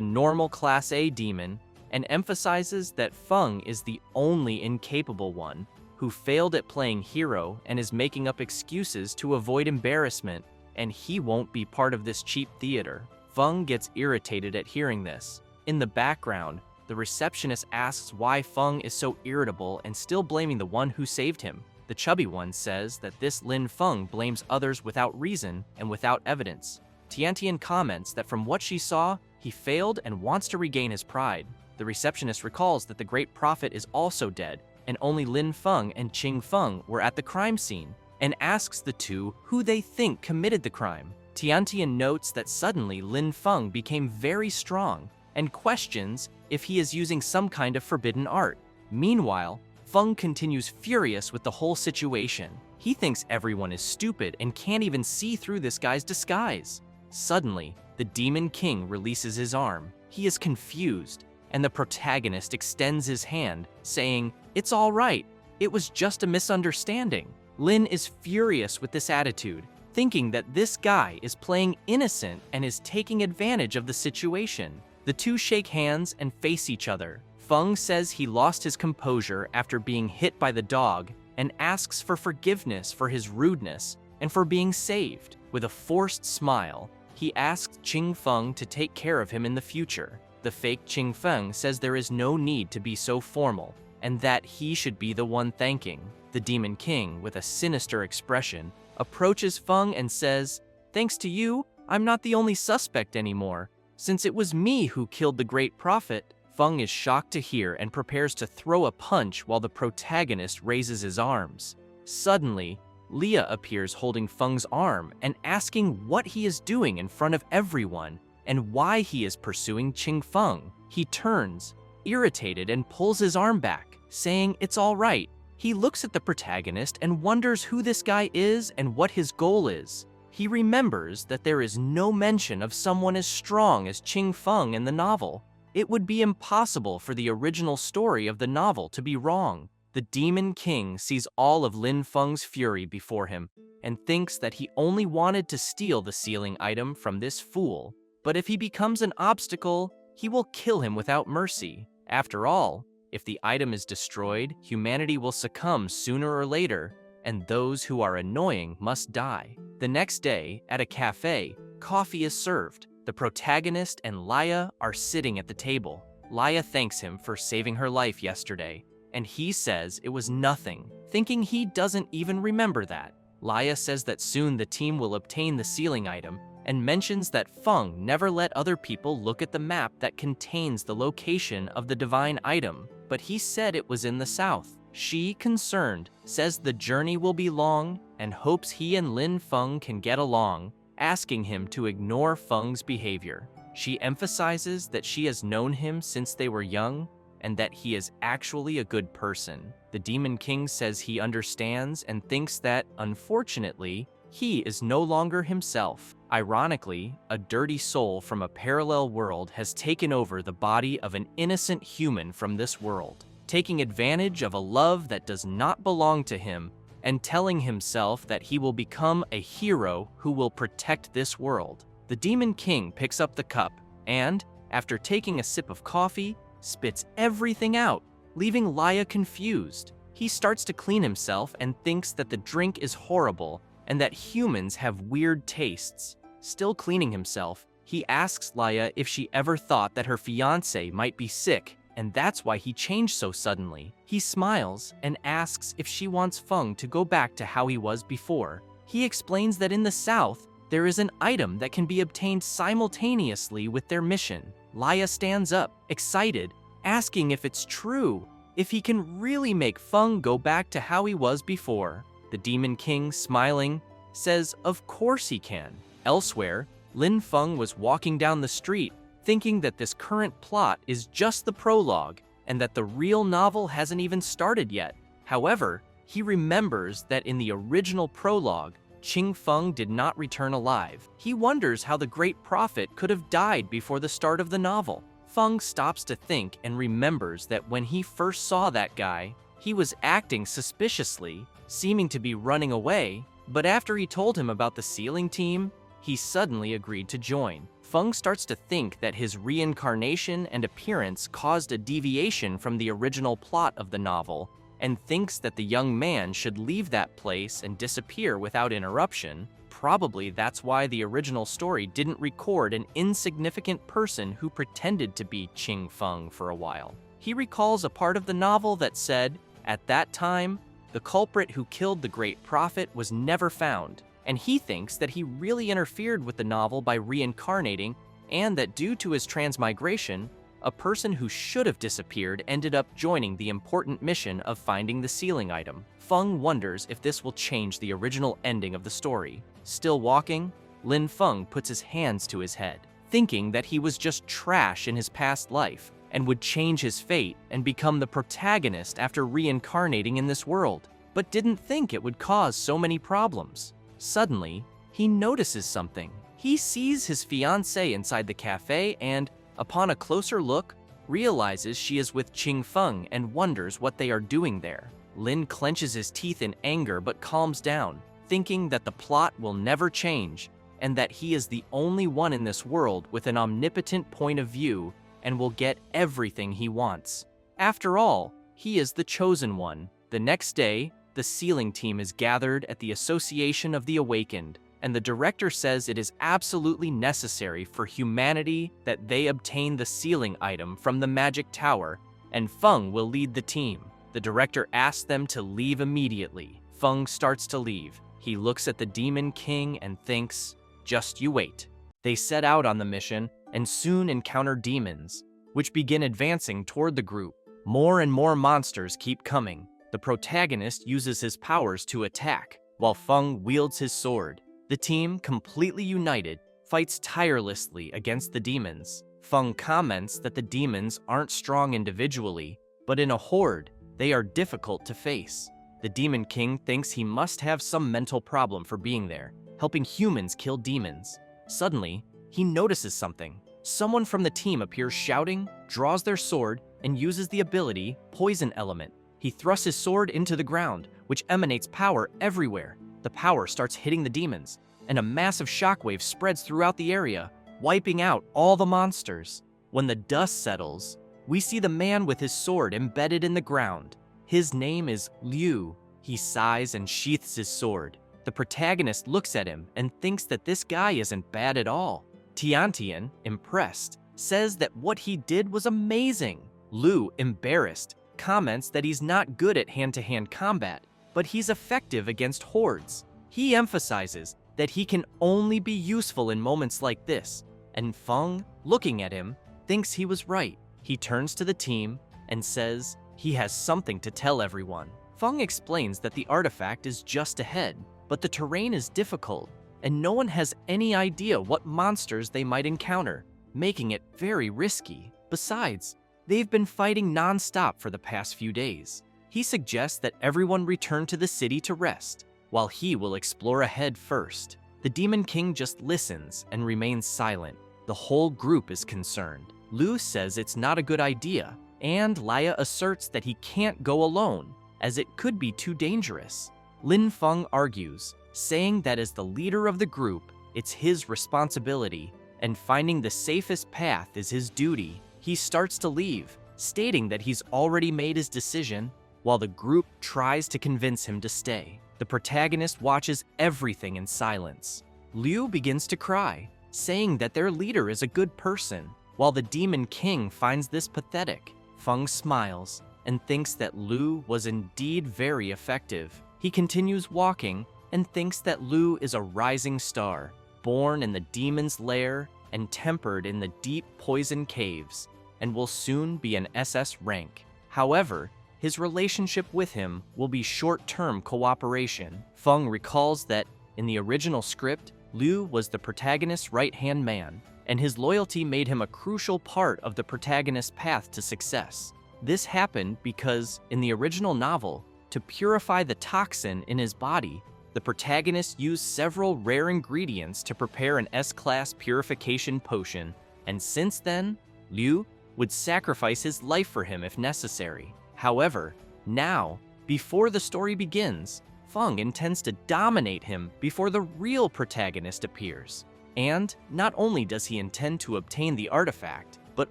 normal Class A demon, and emphasizes that Feng is the only incapable one who failed at playing hero and is making up excuses to avoid embarrassment, and he won't be part of this cheap theater. Feng gets irritated at hearing this. In the background, the receptionist asks why Feng is so irritable and still blaming the one who saved him. The chubby one says that this Lin Feng blames others without reason and without evidence. Tiantian comments that from what she saw, he failed and wants to regain his pride. The receptionist recalls that the great prophet is also dead, and only Lin Feng and Qing Feng were at the crime scene, and asks the two who they think committed the crime. Tiantian notes that suddenly Lin Feng became very strong, and questions if he is using some kind of forbidden art. Meanwhile, Feng continues furious with the whole situation. He thinks everyone is stupid and can't even see through this guy's disguise. Suddenly, the Demon King releases his arm. He is confused, and the protagonist extends his hand, saying, "It's all right, it was just a misunderstanding." Lin is furious with this attitude, thinking that this guy is playing innocent and is taking advantage of the situation. The two shake hands and face each other. Feng says he lost his composure after being hit by the dog and asks for forgiveness for his rudeness and for being saved. With a forced smile, he asks Qing Feng to take care of him in the future. The fake Qing Feng says there is no need to be so formal and that he should be the one thanking. The Demon King, with a sinister expression, approaches Feng and says, "Thanks to you, I'm not the only suspect anymore, since it was me who killed the great prophet." Feng is shocked to hear and prepares to throw a punch while the protagonist raises his arms. Suddenly, Leah appears holding Feng's arm and asking what he is doing in front of everyone and why he is pursuing Qing Feng. He turns, irritated, and pulls his arm back, saying it's all right. He looks at the protagonist and wonders who this guy is and what his goal is. He remembers that there is no mention of someone as strong as Qing Feng in the novel. It would be impossible for the original story of the novel to be wrong. The Demon King sees all of Lin Feng's fury before him and thinks that he only wanted to steal the sealing item from this fool. But if he becomes an obstacle, he will kill him without mercy. After all, if the item is destroyed, humanity will succumb sooner or later, and those who are annoying must die. The next day, at a cafe, coffee is served. The protagonist and Laya are sitting at the table. Laya thanks him for saving her life yesterday, and he says it was nothing, thinking he doesn't even remember that. Laya says that soon the team will obtain the sealing item, and mentions that Feng never let other people look at the map that contains the location of the divine item, but he said it was in the south. She, concerned, says the journey will be long and hopes he and Lin Feng can get along, asking him to ignore Feng's behavior. She emphasizes that she has known him since they were young and that he is actually a good person. The Demon King says he understands and thinks that, unfortunately, he is no longer himself. Ironically, a dirty soul from a parallel world has taken over the body of an innocent human from this world, taking advantage of a love that does not belong to him and telling himself that he will become a hero who will protect this world. The Demon King picks up the cup and, after taking a sip of coffee, spits everything out, leaving Laya confused. He starts to clean himself and thinks that the drink is horrible and that humans have weird tastes. Still cleaning himself, he asks Laya if she ever thought that her fiancé might be sick, and that's why he changed so suddenly. He smiles and asks if she wants Feng to go back to how he was before. He explains that in the south, there is an item that can be obtained simultaneously with their mission. Laya stands up, excited, asking if it's true, if he can really make Feng go back to how he was before. The Demon King, smiling, says of course he can. Elsewhere, Lin Feng was walking down the street, thinking that this current plot is just the prologue and that the real novel hasn't even started yet. However, he remembers that in the original prologue, Qing Feng did not return alive. He wonders how the great prophet could have died before the start of the novel. Feng stops to think and remembers that when he first saw that guy, he was acting suspiciously, seeming to be running away, but after he told him about the sealing team, he suddenly agreed to join. Feng starts to think that his reincarnation and appearance caused a deviation from the original plot of the novel, and thinks that the young man should leave that place and disappear without interruption. Probably that's why the original story didn't record an insignificant person who pretended to be Qing Feng for a while. He recalls a part of the novel that said, at that time, the culprit who killed the great prophet was never found, and he thinks that he really interfered with the novel by reincarnating, and that due to his transmigration, a person who should have disappeared ended up joining the important mission of finding the sealing item. Feng wonders if this will change the original ending of the story. Still walking, Lin Feng puts his hands to his head, thinking that he was just trash in his past life and would change his fate and become the protagonist after reincarnating in this world, but didn't think it would cause so many problems. Suddenly, he notices something. He sees his fiancée inside the cafe and, upon a closer look, realizes she is with Qing Feng and wonders what they are doing there. Lin clenches his teeth in anger but calms down, thinking that the plot will never change and that he is the only one in this world with an omnipotent point of view and will get everything he wants. After all, he is the chosen one. The next day, the sealing team is gathered at the Association of the Awakened, and the director says it is absolutely necessary for humanity that they obtain the sealing item from the magic tower, and Feng will lead the team. The director asks them to leave immediately. Feng starts to leave. He looks at the Demon King and thinks, just you wait. They set out on the mission and soon encounter demons, which begin advancing toward the group. More and more monsters keep coming. The protagonist uses his powers to attack, while Feng wields his sword. The team, completely united, fights tirelessly against the demons. Feng comments that the demons aren't strong individually, but in a horde, they are difficult to face. The Demon King thinks he must have some mental problem for being there, helping humans kill demons. Suddenly, he notices something. Someone from the team appears shouting, draws their sword, and uses the ability Poison Element. He thrusts his sword into the ground, which emanates power everywhere. The power starts hitting the demons, and a massive shockwave spreads throughout the area, wiping out all the monsters. When the dust settles, we see the man with his sword embedded in the ground. His name is Liu. He sighs and sheaths his sword. The protagonist looks at him and thinks that this guy isn't bad at all. Tiantian, impressed, says that what he did was amazing. Liu, embarrassed, comments that he's not good at hand-to-hand combat, but he's effective against hordes. He emphasizes that he can only be useful in moments like this, and Feng, looking at him, thinks he was right. He turns to the team and says he has something to tell everyone. Feng explains that the artifact is just ahead, but the terrain is difficult, and no one has any idea what monsters they might encounter, making it very risky. Besides, they've been fighting non-stop for the past few days. He suggests that everyone return to the city to rest, while he will explore ahead first. The Demon King just listens and remains silent. The whole group is concerned. Liu says it's not a good idea, and Laya asserts that he can't go alone, as it could be too dangerous. Lin Feng argues, saying that as the leader of the group, it's his responsibility, and finding the safest path is his duty. He starts to leave, stating that he's already made his decision, while the group tries to convince him to stay. The protagonist watches everything in silence. Liu begins to cry, saying that their leader is a good person, while the Demon King finds this pathetic. Feng smiles and thinks that Liu was indeed very effective. He continues walking and thinks that Liu is a rising star, born in the demon's lair and tempered in the deep poison caves, and will soon be an SS rank. However, his relationship with him will be short-term cooperation. Feng recalls that, in the original script, Liu was the protagonist's right-hand man, and his loyalty made him a crucial part of the protagonist's path to success. This happened because, in the original novel, to purify the toxin in his body, the the protagonist used several rare ingredients to prepare an S-class purification potion, and since then, Liu would sacrifice his life for him if necessary. However, now, before the story begins, Feng intends to dominate him before the real protagonist appears. And not only does he intend to obtain the artifact, but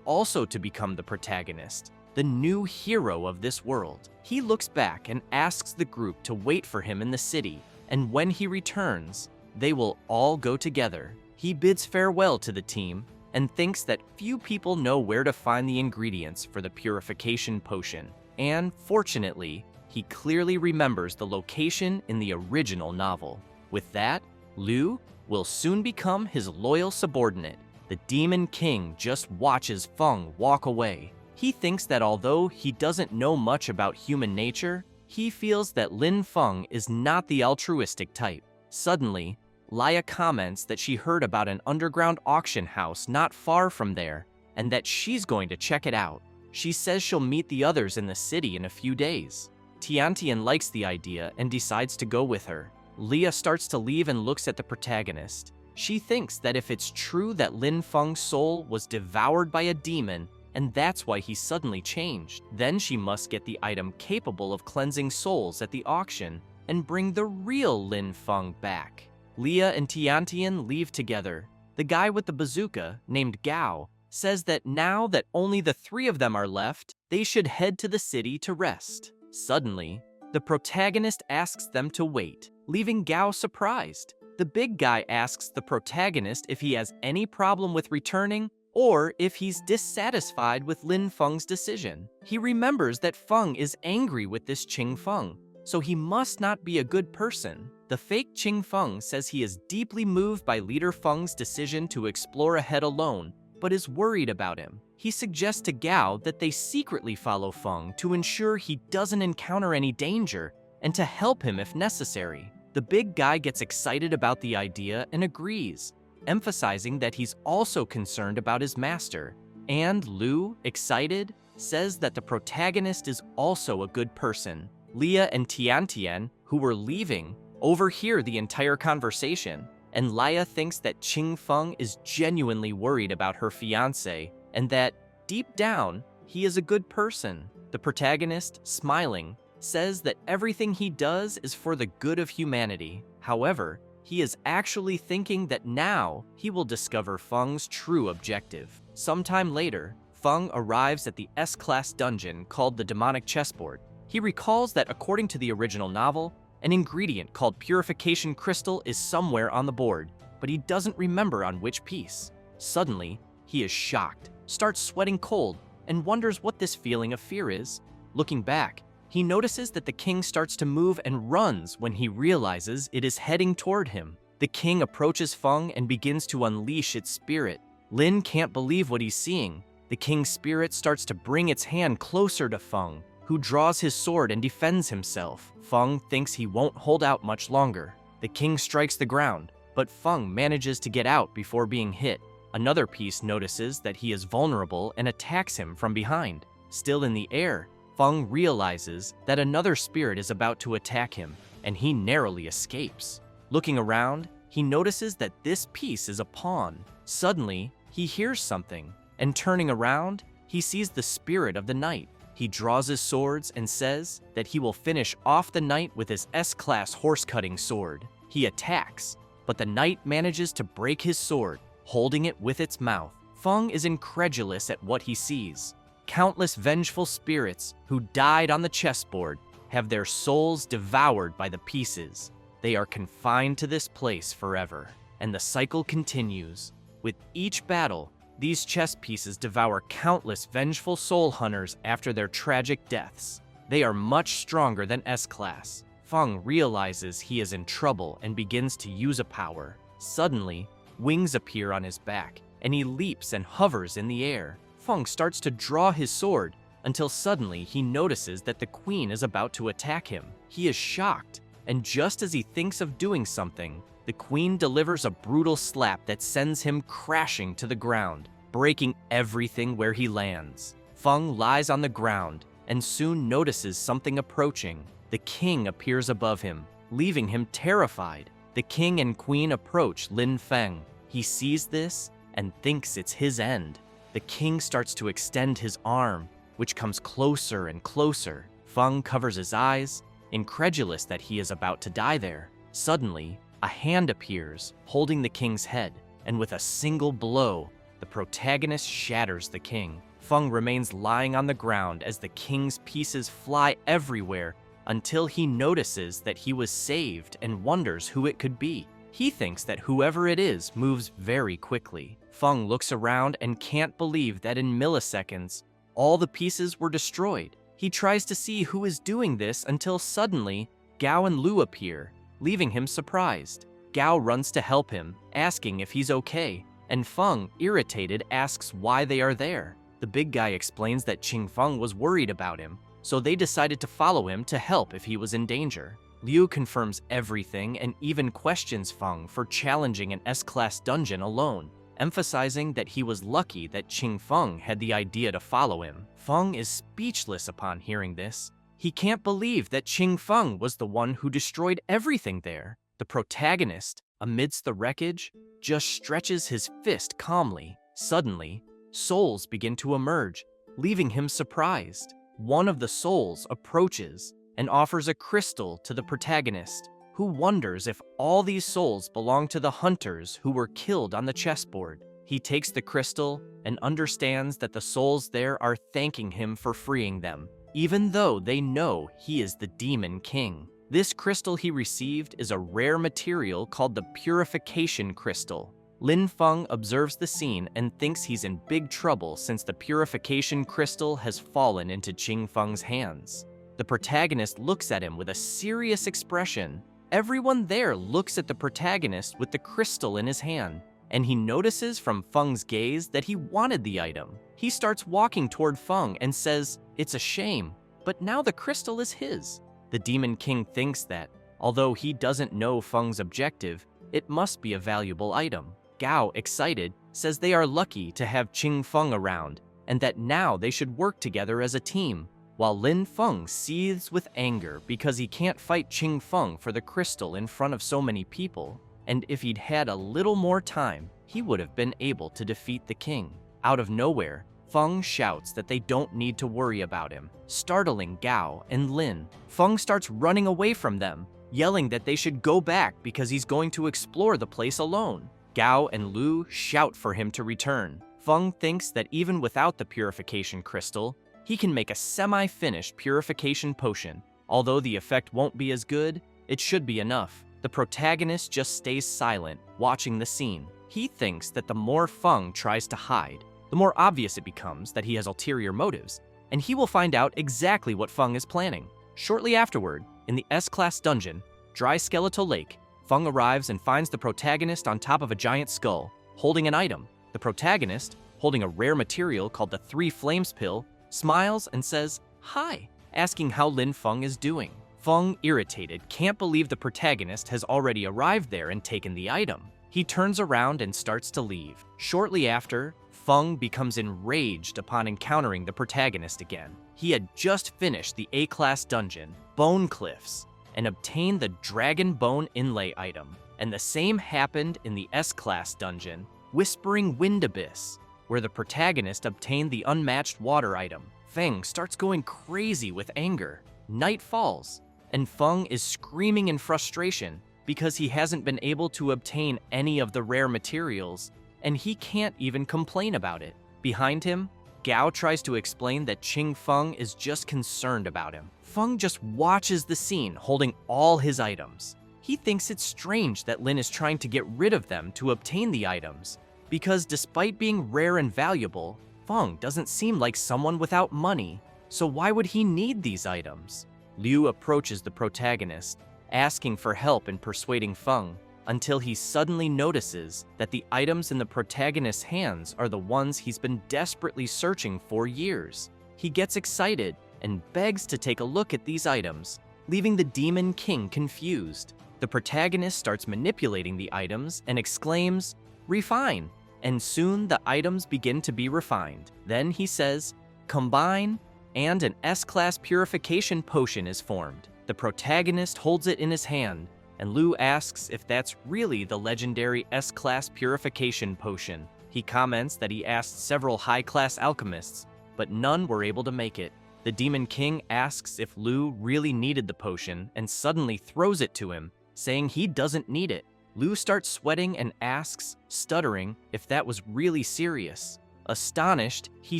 also to become the protagonist, the new hero of this world. He looks back and asks the group to wait for him in the city, and when he returns, they will all go together. He bids farewell to the team and thinks that few people know where to find the ingredients for the purification potion. And fortunately, he clearly remembers the location in the original novel. With that, Liu will soon become his loyal subordinate. The Demon King just watches Feng walk away. He thinks that although he doesn't know much about human nature, he feels that Lin Feng is not the altruistic type. Suddenly, Laya comments that she heard about an underground auction house not far from there, and that she's going to check it out. She says she'll meet the others in the city in a few days. Tiantian likes the idea and decides to go with her. Leah starts to leave and looks at the protagonist. She thinks that if it's true that Lin Feng's soul was devoured by a demon, and that's why he suddenly changed, then she must get the item capable of cleansing souls at the auction and bring the real Lin Feng back. Leah and Tiantian leave together. The guy with the bazooka, named Gao, says that now that only the three of them are left, they should head to the city to rest. Suddenly, the protagonist asks them to wait, leaving Gao surprised. The big guy asks the protagonist if he has any problem with returning or if he's dissatisfied with Lin Feng's decision. He remembers that Feng is angry with this Qing Feng, so he must not be a good person. The fake Qing Feng says he is deeply moved by Leader Feng's decision to explore ahead alone, but is worried about him. He suggests to Gao that they secretly follow Feng to ensure he doesn't encounter any danger and to help him if necessary. The big guy gets excited about the idea and agrees, emphasizing that he's also concerned about his master. And Liu, excited, says that the protagonist is also a good person. Leah and Tiantian, who were leaving, overhear the entire conversation, and Laya thinks that Qing Feng is genuinely worried about her fiancé and that, deep down, he is a good person. The protagonist, smiling, says that everything he does is for the good of humanity. However, he is actually thinking that now he will discover Feng's true objective. Sometime later, Feng arrives at the S-class dungeon called the Demonic Chessboard. He recalls that according to the original novel, an ingredient called Purification Crystal is somewhere on the board, but he doesn't remember on which piece. Suddenly, he is shocked, starts sweating cold, and wonders what this feeling of fear is. Looking back, he notices that the king starts to move and runs when he realizes it is heading toward him. The king approaches Feng and begins to unleash its spirit. Lin can't believe what he's seeing. The king's spirit starts to bring its hand closer to Feng, who draws his sword and defends himself. Feng thinks he won't hold out much longer. The king strikes the ground, but Feng manages to get out before being hit. Another piece notices that he is vulnerable and attacks him from behind. Still in the air, Feng realizes that another spirit is about to attack him, and he narrowly escapes. Looking around, he notices that this piece is a pawn. Suddenly, he hears something, and turning around, he sees the spirit of the knight. He draws his swords and says that he will finish off the knight with his S-class horse-cutting sword. He attacks, but the knight manages to break his sword, holding it with its mouth. Feng is incredulous at what he sees. Countless vengeful spirits who died on the chessboard have their souls devoured by the pieces. They are confined to this place forever, and the cycle continues. With each battle, these chess pieces devour countless vengeful soul hunters after their tragic deaths. They are much stronger than S-class. Feng realizes he is in trouble and begins to use a power. Suddenly, wings appear on his back, and he leaps and hovers in the air. Feng starts to draw his sword until suddenly he notices that the queen is about to attack him. He is shocked, and just as he thinks of doing something, the queen delivers a brutal slap that sends him crashing to the ground, breaking everything where he lands. Feng lies on the ground and soon notices something approaching. The king appears above him, leaving him terrified. The king and queen approach Lin Feng. He sees this and thinks it's his end. The king starts to extend his arm, which comes closer and closer. Feng covers his eyes, incredulous that he is about to die there. Suddenly, a hand appears, holding the king's head, and with a single blow, the protagonist shatters the king. Feng remains lying on the ground as the king's pieces fly everywhere until he notices that he was saved and wonders who it could be. He thinks that whoever it is moves very quickly. Feng looks around and can't believe that in milliseconds, all the pieces were destroyed. He tries to see who is doing this until suddenly, Gao and Lu appear, leaving him surprised. Gao runs to help him, asking if he's okay, and Feng, irritated, asks why they are there. The big guy explains that Qing Feng was worried about him, so they decided to follow him to help if he was in danger. Liu confirms everything and even questions Feng for challenging an S-class dungeon alone, emphasizing that he was lucky that Qing Feng had the idea to follow him. Feng is speechless upon hearing this. He can't believe that Qing Feng was the one who destroyed everything there. The protagonist, amidst the wreckage, just stretches his fist calmly. Suddenly, souls begin to emerge, leaving him surprised. One of the souls approaches and offers a crystal to the protagonist, who wonders if all these souls belong to the hunters who were killed on the chessboard. He takes the crystal and understands that the souls there are thanking him for freeing them, even though they know he is the Demon King. This crystal he received is a rare material called the Purification Crystal. Lin Feng observes the scene and thinks he's in big trouble since the Purification Crystal has fallen into Qing Feng's hands. The protagonist looks at him with a serious expression. Everyone there looks at the protagonist with the crystal in his hand, and he notices from Feng's gaze that he wanted the item. He starts walking toward Feng and says, "It's a shame, but now the crystal is his." The Demon King thinks that, although he doesn't know Feng's objective, it must be a valuable item. Gao, excited, says they are lucky to have Qing Feng around, and that now they should work together as a team, while Lin Feng seethes with anger because he can't fight Qing Feng for the crystal in front of so many people, and if he'd had a little more time, he would have been able to defeat the king. Out of nowhere, Feng shouts that they don't need to worry about him, startling Gao and Lin. Feng starts running away from them, yelling that they should go back because he's going to explore the place alone. Gao and Lu shout for him to return. Feng thinks that even without the purification crystal, he can make a semi-finished purification potion. Although the effect won't be as good, it should be enough. The protagonist just stays silent, watching the scene. He thinks that the more Feng tries to hide, the more obvious it becomes that he has ulterior motives, and he will find out exactly what Feng is planning. Shortly afterward, in the S-Class dungeon, Dry Skeletal Lake, Feng arrives and finds the protagonist on top of a giant skull, holding an item. The protagonist, holding a rare material called the Three Flames Pill, smiles and says, "Hi," asking how Lin Feng is doing. Feng, irritated, can't believe the protagonist has already arrived there and taken the item. He turns around and starts to leave. Shortly after, Feng becomes enraged upon encountering the protagonist again. He had just finished the A-Class dungeon, Bone Cliffs, and obtained the Dragon Bone Inlay item, and the same happened in the S-Class dungeon, Whispering Wind Abyss, where the protagonist obtained the unmatched water item. Feng starts going crazy with anger. Night falls, and Feng is screaming in frustration because he hasn't been able to obtain any of the rare materials, and he can't even complain about it. Behind him, Gao tries to explain that Qing Feng is just concerned about him. Feng just watches the scene, holding all his items. He thinks it's strange that Lin is trying to get rid of them to obtain the items, because despite being rare and valuable, Feng doesn't seem like someone without money, so why would he need these items? Liu approaches the protagonist, asking for help in persuading Feng, until he suddenly notices that the items in the protagonist's hands are the ones he's been desperately searching for years. He gets excited and begs to take a look at these items, leaving the Demon King confused. The protagonist starts manipulating the items and exclaims, "Refine," and soon the items begin to be refined. Then he says, "Combine," and an S-Class purification potion is formed. The protagonist holds it in his hand, and Lu asks if that's really the legendary S-Class purification potion. He comments that he asked several high-class alchemists, but none were able to make it. The Demon King asks if Lu really needed the potion and suddenly throws it to him, saying he doesn't need it. Lu starts sweating and asks, stuttering, if that was really serious. Astonished, he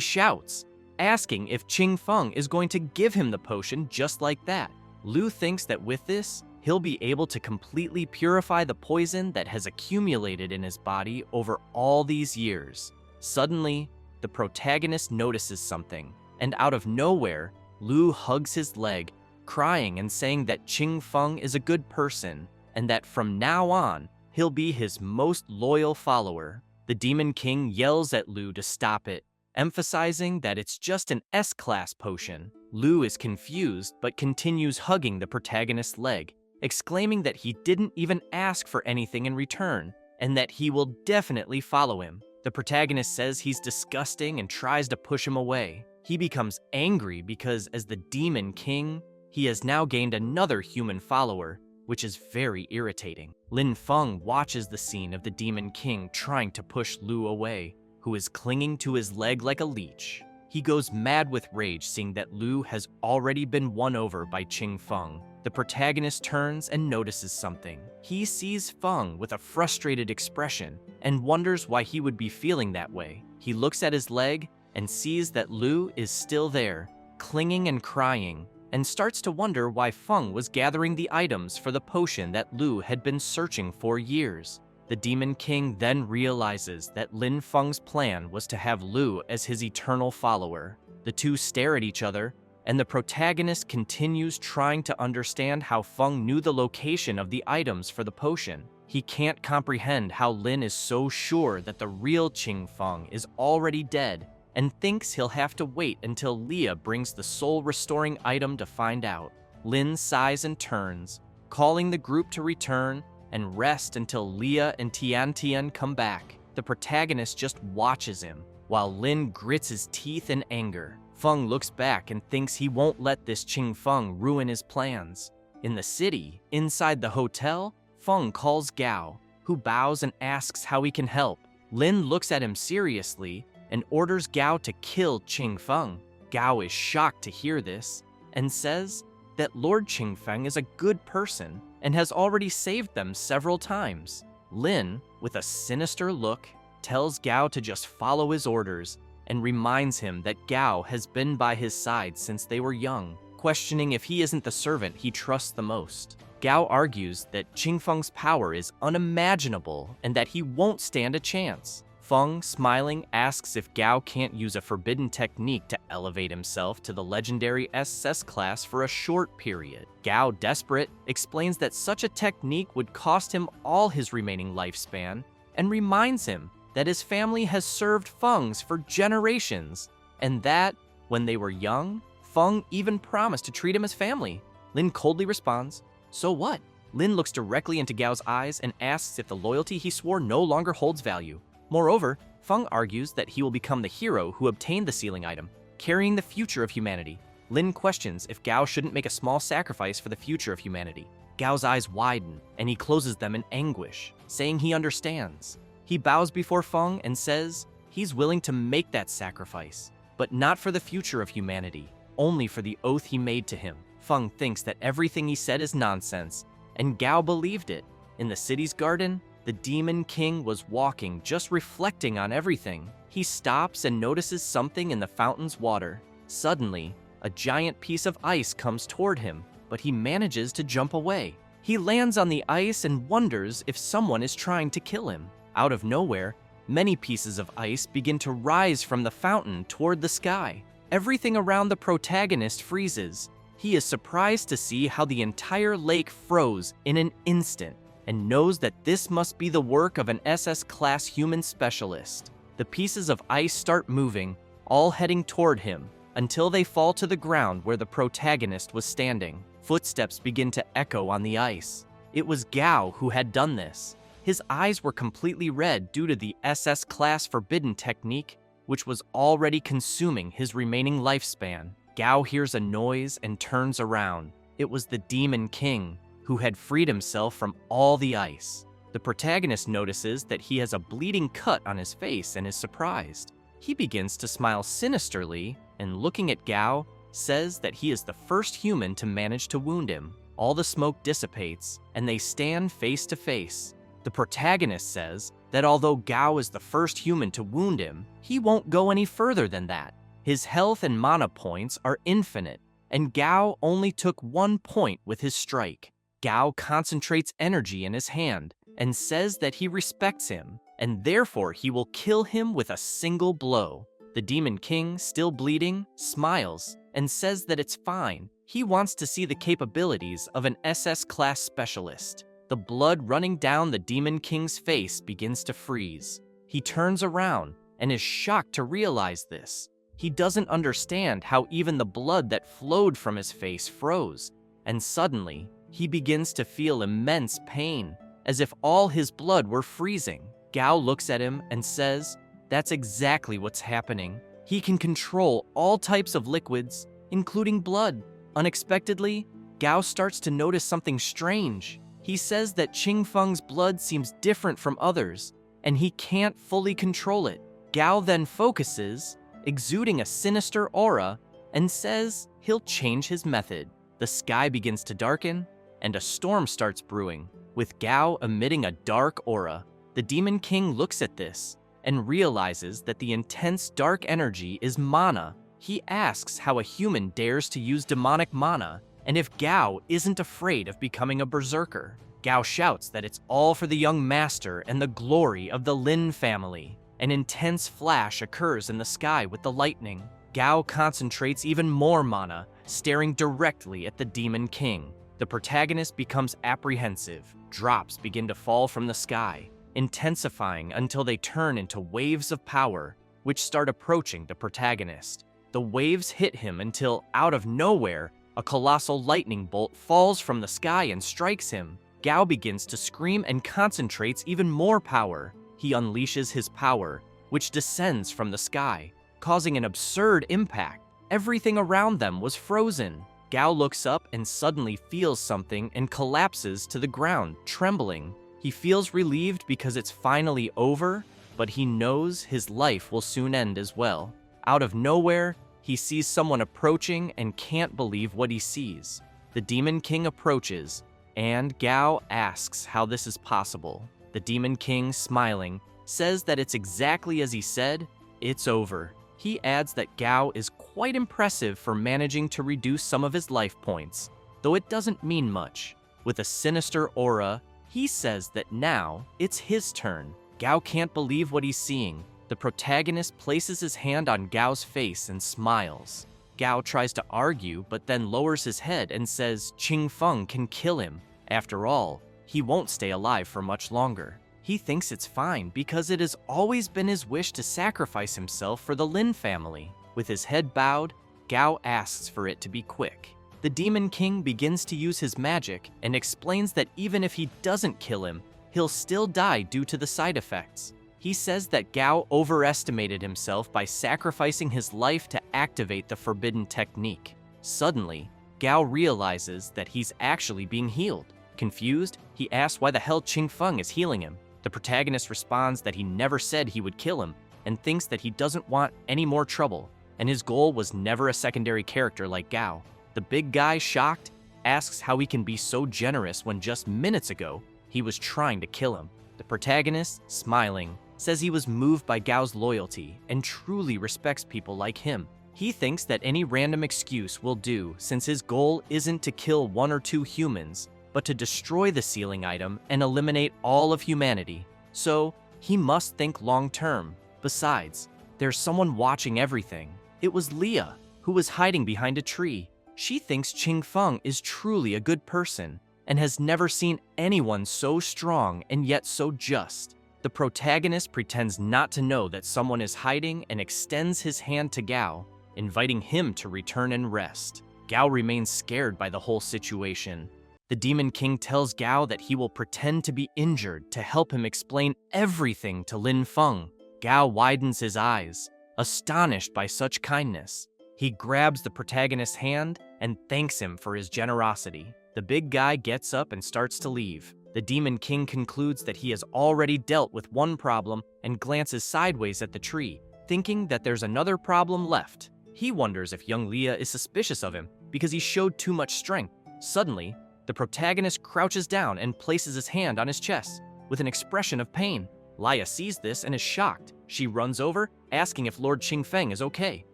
shouts, asking if Qing Feng is going to give him the potion just like that. Lu thinks that with this, he'll be able to completely purify the poison that has accumulated in his body over all these years. Suddenly, the protagonist notices something, and out of nowhere, Lu hugs his leg, crying and saying that Qing Feng is a good person, and that from now on, he'll be his most loyal follower. The Demon King yells at Lu to stop it, emphasizing that it's just an S-Class potion. Lu is confused but continues hugging the protagonist's leg, exclaiming that he didn't even ask for anything in return, and that he will definitely follow him. The protagonist says he's disgusting and tries to push him away. He becomes angry because, as the Demon King, he has now gained another human follower, which is very irritating. Lin Feng watches the scene of the Demon King trying to push Lu away, who is clinging to his leg like a leech. He goes mad with rage seeing that Lu has already been won over by Qing Feng. The protagonist turns and notices something. He sees Feng with a frustrated expression and wonders why he would be feeling that way. He looks at his leg and sees that Lu is still there, clinging and crying, and starts to wonder why Feng was gathering the items for the potion that Lu had been searching for years. The Demon King then realizes that Lin Feng's plan was to have Lu as his eternal follower. The two stare at each other, and the protagonist continues trying to understand how Feng knew the location of the items for the potion. He can't comprehend how Lin is so sure that the real Qing Feng is already dead, and thinks he'll have to wait until Leah brings the soul-restoring item to find out. Lin sighs and turns, calling the group to return and rest until Leah and Tian Tian come back. The protagonist just watches him, while Lin grits his teeth in anger. Feng looks back and thinks he won't let this Qing Feng ruin his plans. In the city, inside the hotel, Feng calls Gao, who bows and asks how he can help. Lin looks at him seriously and orders Gao to kill Qing Feng. Gao is shocked to hear this and says that Lord Qing Feng is a good person and has already saved them several times. Lin, with a sinister look, tells Gao to just follow his orders and reminds him that Gao has been by his side since they were young, questioning if he isn't the servant he trusts the most. Gao argues that Qing Feng's power is unimaginable and that he won't stand a chance. Feng, smiling, asks if Gao can't use a forbidden technique to elevate himself to the legendary SS class for a short period. Gao, desperate, explains that such a technique would cost him all his remaining lifespan and reminds him that his family has served Feng's for generations, and that, when they were young, Feng even promised to treat him as family. Lin coldly responds, "So what?" Lin looks directly into Gao's eyes and asks if the loyalty he swore no longer holds value. Moreover, Feng argues that he will become the hero who obtained the sealing item, carrying the future of humanity. Lin questions if Gao shouldn't make a small sacrifice for the future of humanity. Gao's eyes widen, and he closes them in anguish, saying he understands. He bows before Feng and says he's willing to make that sacrifice, but not for the future of humanity, only for the oath he made to him. Feng thinks that everything he said is nonsense, and Gao believed it. In the city's garden, the Demon King was walking, just reflecting on everything. He stops and notices something in the fountain's water. Suddenly, a giant piece of ice comes toward him, but he manages to jump away. He lands on the ice and wonders if someone is trying to kill him. Out of nowhere, many pieces of ice begin to rise from the fountain toward the sky. Everything around the protagonist freezes. He is surprised to see how the entire lake froze in an instant, and knows that this must be the work of an SS-class human specialist. The pieces of ice start moving, all heading toward him, until they fall to the ground where the protagonist was standing. Footsteps begin to echo on the ice. It was Gao who had done this. His eyes were completely red due to the SS-class forbidden technique, which was already consuming his remaining lifespan. Gao hears a noise and turns around, It was the Demon King, who had freed himself from all the ice. The protagonist notices that he has a bleeding cut on his face and is surprised. He begins to smile sinisterly and, looking at Gao, says that he is the first human to manage to wound him. All the smoke dissipates, and they stand face to face. The protagonist says that although Gao is the first human to wound him, he won't go any further than that. His health and mana points are infinite, and Gao only took 1 point with his strike. Gao concentrates energy in his hand and says that he respects him, and therefore he will kill him with a single blow. The Demon King, still bleeding, smiles and says that it's fine. He wants to see the capabilities of an SS-class specialist. The blood running down the Demon King's face begins to freeze. He turns around and is shocked to realize this. He doesn't understand how even the blood that flowed from his face froze, and suddenly, he begins to feel immense pain, as if all his blood were freezing. Gao looks at him and says, "That's exactly what's happening. He can control all types of liquids, including blood." Unexpectedly, Gao starts to notice something strange. He says that Qingfeng's blood seems different from others, and he can't fully control it. Gao then focuses, exuding a sinister aura, and says he'll change his method. The sky begins to darken, and a storm starts brewing, with Gao emitting a dark aura. The Demon King looks at this and realizes that the intense dark energy is mana. He asks how a human dares to use demonic mana, and if Gao isn't afraid of becoming a berserker. Gao shouts that it's all for the young master and the glory of the Lin family. An intense flash occurs in the sky with the lightning. Gao concentrates even more mana, staring directly at the Demon King. The protagonist becomes apprehensive. Drops begin to fall from the sky, intensifying until they turn into waves of power, which start approaching the protagonist. The waves hit him until, out of nowhere, a colossal lightning bolt falls from the sky and strikes him. Gao begins to scream and concentrates even more power. He unleashes his power, which descends from the sky, causing an absurd impact. Everything around them was frozen. Gao looks up and suddenly feels something and collapses to the ground, trembling. He feels relieved because it's finally over, but he knows his life will soon end as well. Out of nowhere, he sees someone approaching and can't believe what he sees. The Demon King approaches, and Gao asks how this is possible. The Demon King, smiling, says that it's exactly as he said, it's over. He adds that Gao is quite impressive for managing to reduce some of his life points, though it doesn't mean much. With a sinister aura, he says that now it's his turn. Gao can't believe what he's seeing. The protagonist places his hand on Gao's face and smiles. Gao tries to argue, but then lowers his head and says Qingfeng can kill him. After all, he won't stay alive for much longer. He thinks it's fine because it has always been his wish to sacrifice himself for the Lin family. With his head bowed, Gao asks for it to be quick. The Demon King begins to use his magic and explains that even if he doesn't kill him, he'll still die due to the side effects. He says that Gao overestimated himself by sacrificing his life to activate the forbidden technique. Suddenly, Gao realizes that he's actually being healed. Confused, he asks why the hell Qingfeng is healing him. The protagonist responds that he never said he would kill him and thinks that he doesn't want any more trouble, and his goal was never a secondary character like Gao. The big guy, shocked, asks how he can be so generous when just minutes ago he was trying to kill him. The protagonist, smiling, says he was moved by Gao's loyalty and truly respects people like him. He thinks that any random excuse will do since his goal isn't to kill 1 or 2 humans, but to destroy the sealing item and eliminate all of humanity. So, he must think long-term. Besides, there's someone watching everything. It was Leah, who was hiding behind a tree. She thinks Qingfeng is truly a good person and has never seen anyone so strong and yet so just. The protagonist pretends not to know that someone is hiding and extends his hand to Gao, inviting him to return and rest. Gao remains scared by the whole situation. The Demon King tells Gao that he will pretend to be injured to help him explain everything to Lin Feng. Gao widens his eyes, astonished by such kindness. He grabs the protagonist's hand and thanks him for his generosity. The big guy gets up and starts to leave. The Demon King concludes that he has already dealt with one problem and glances sideways at the tree, thinking that there's another problem left. He wonders if young Leah is suspicious of him because he showed too much strength. Suddenly, the protagonist crouches down and places his hand on his chest with an expression of pain. Leah sees this and is shocked. She runs over, asking if Lord Qingfeng is okay.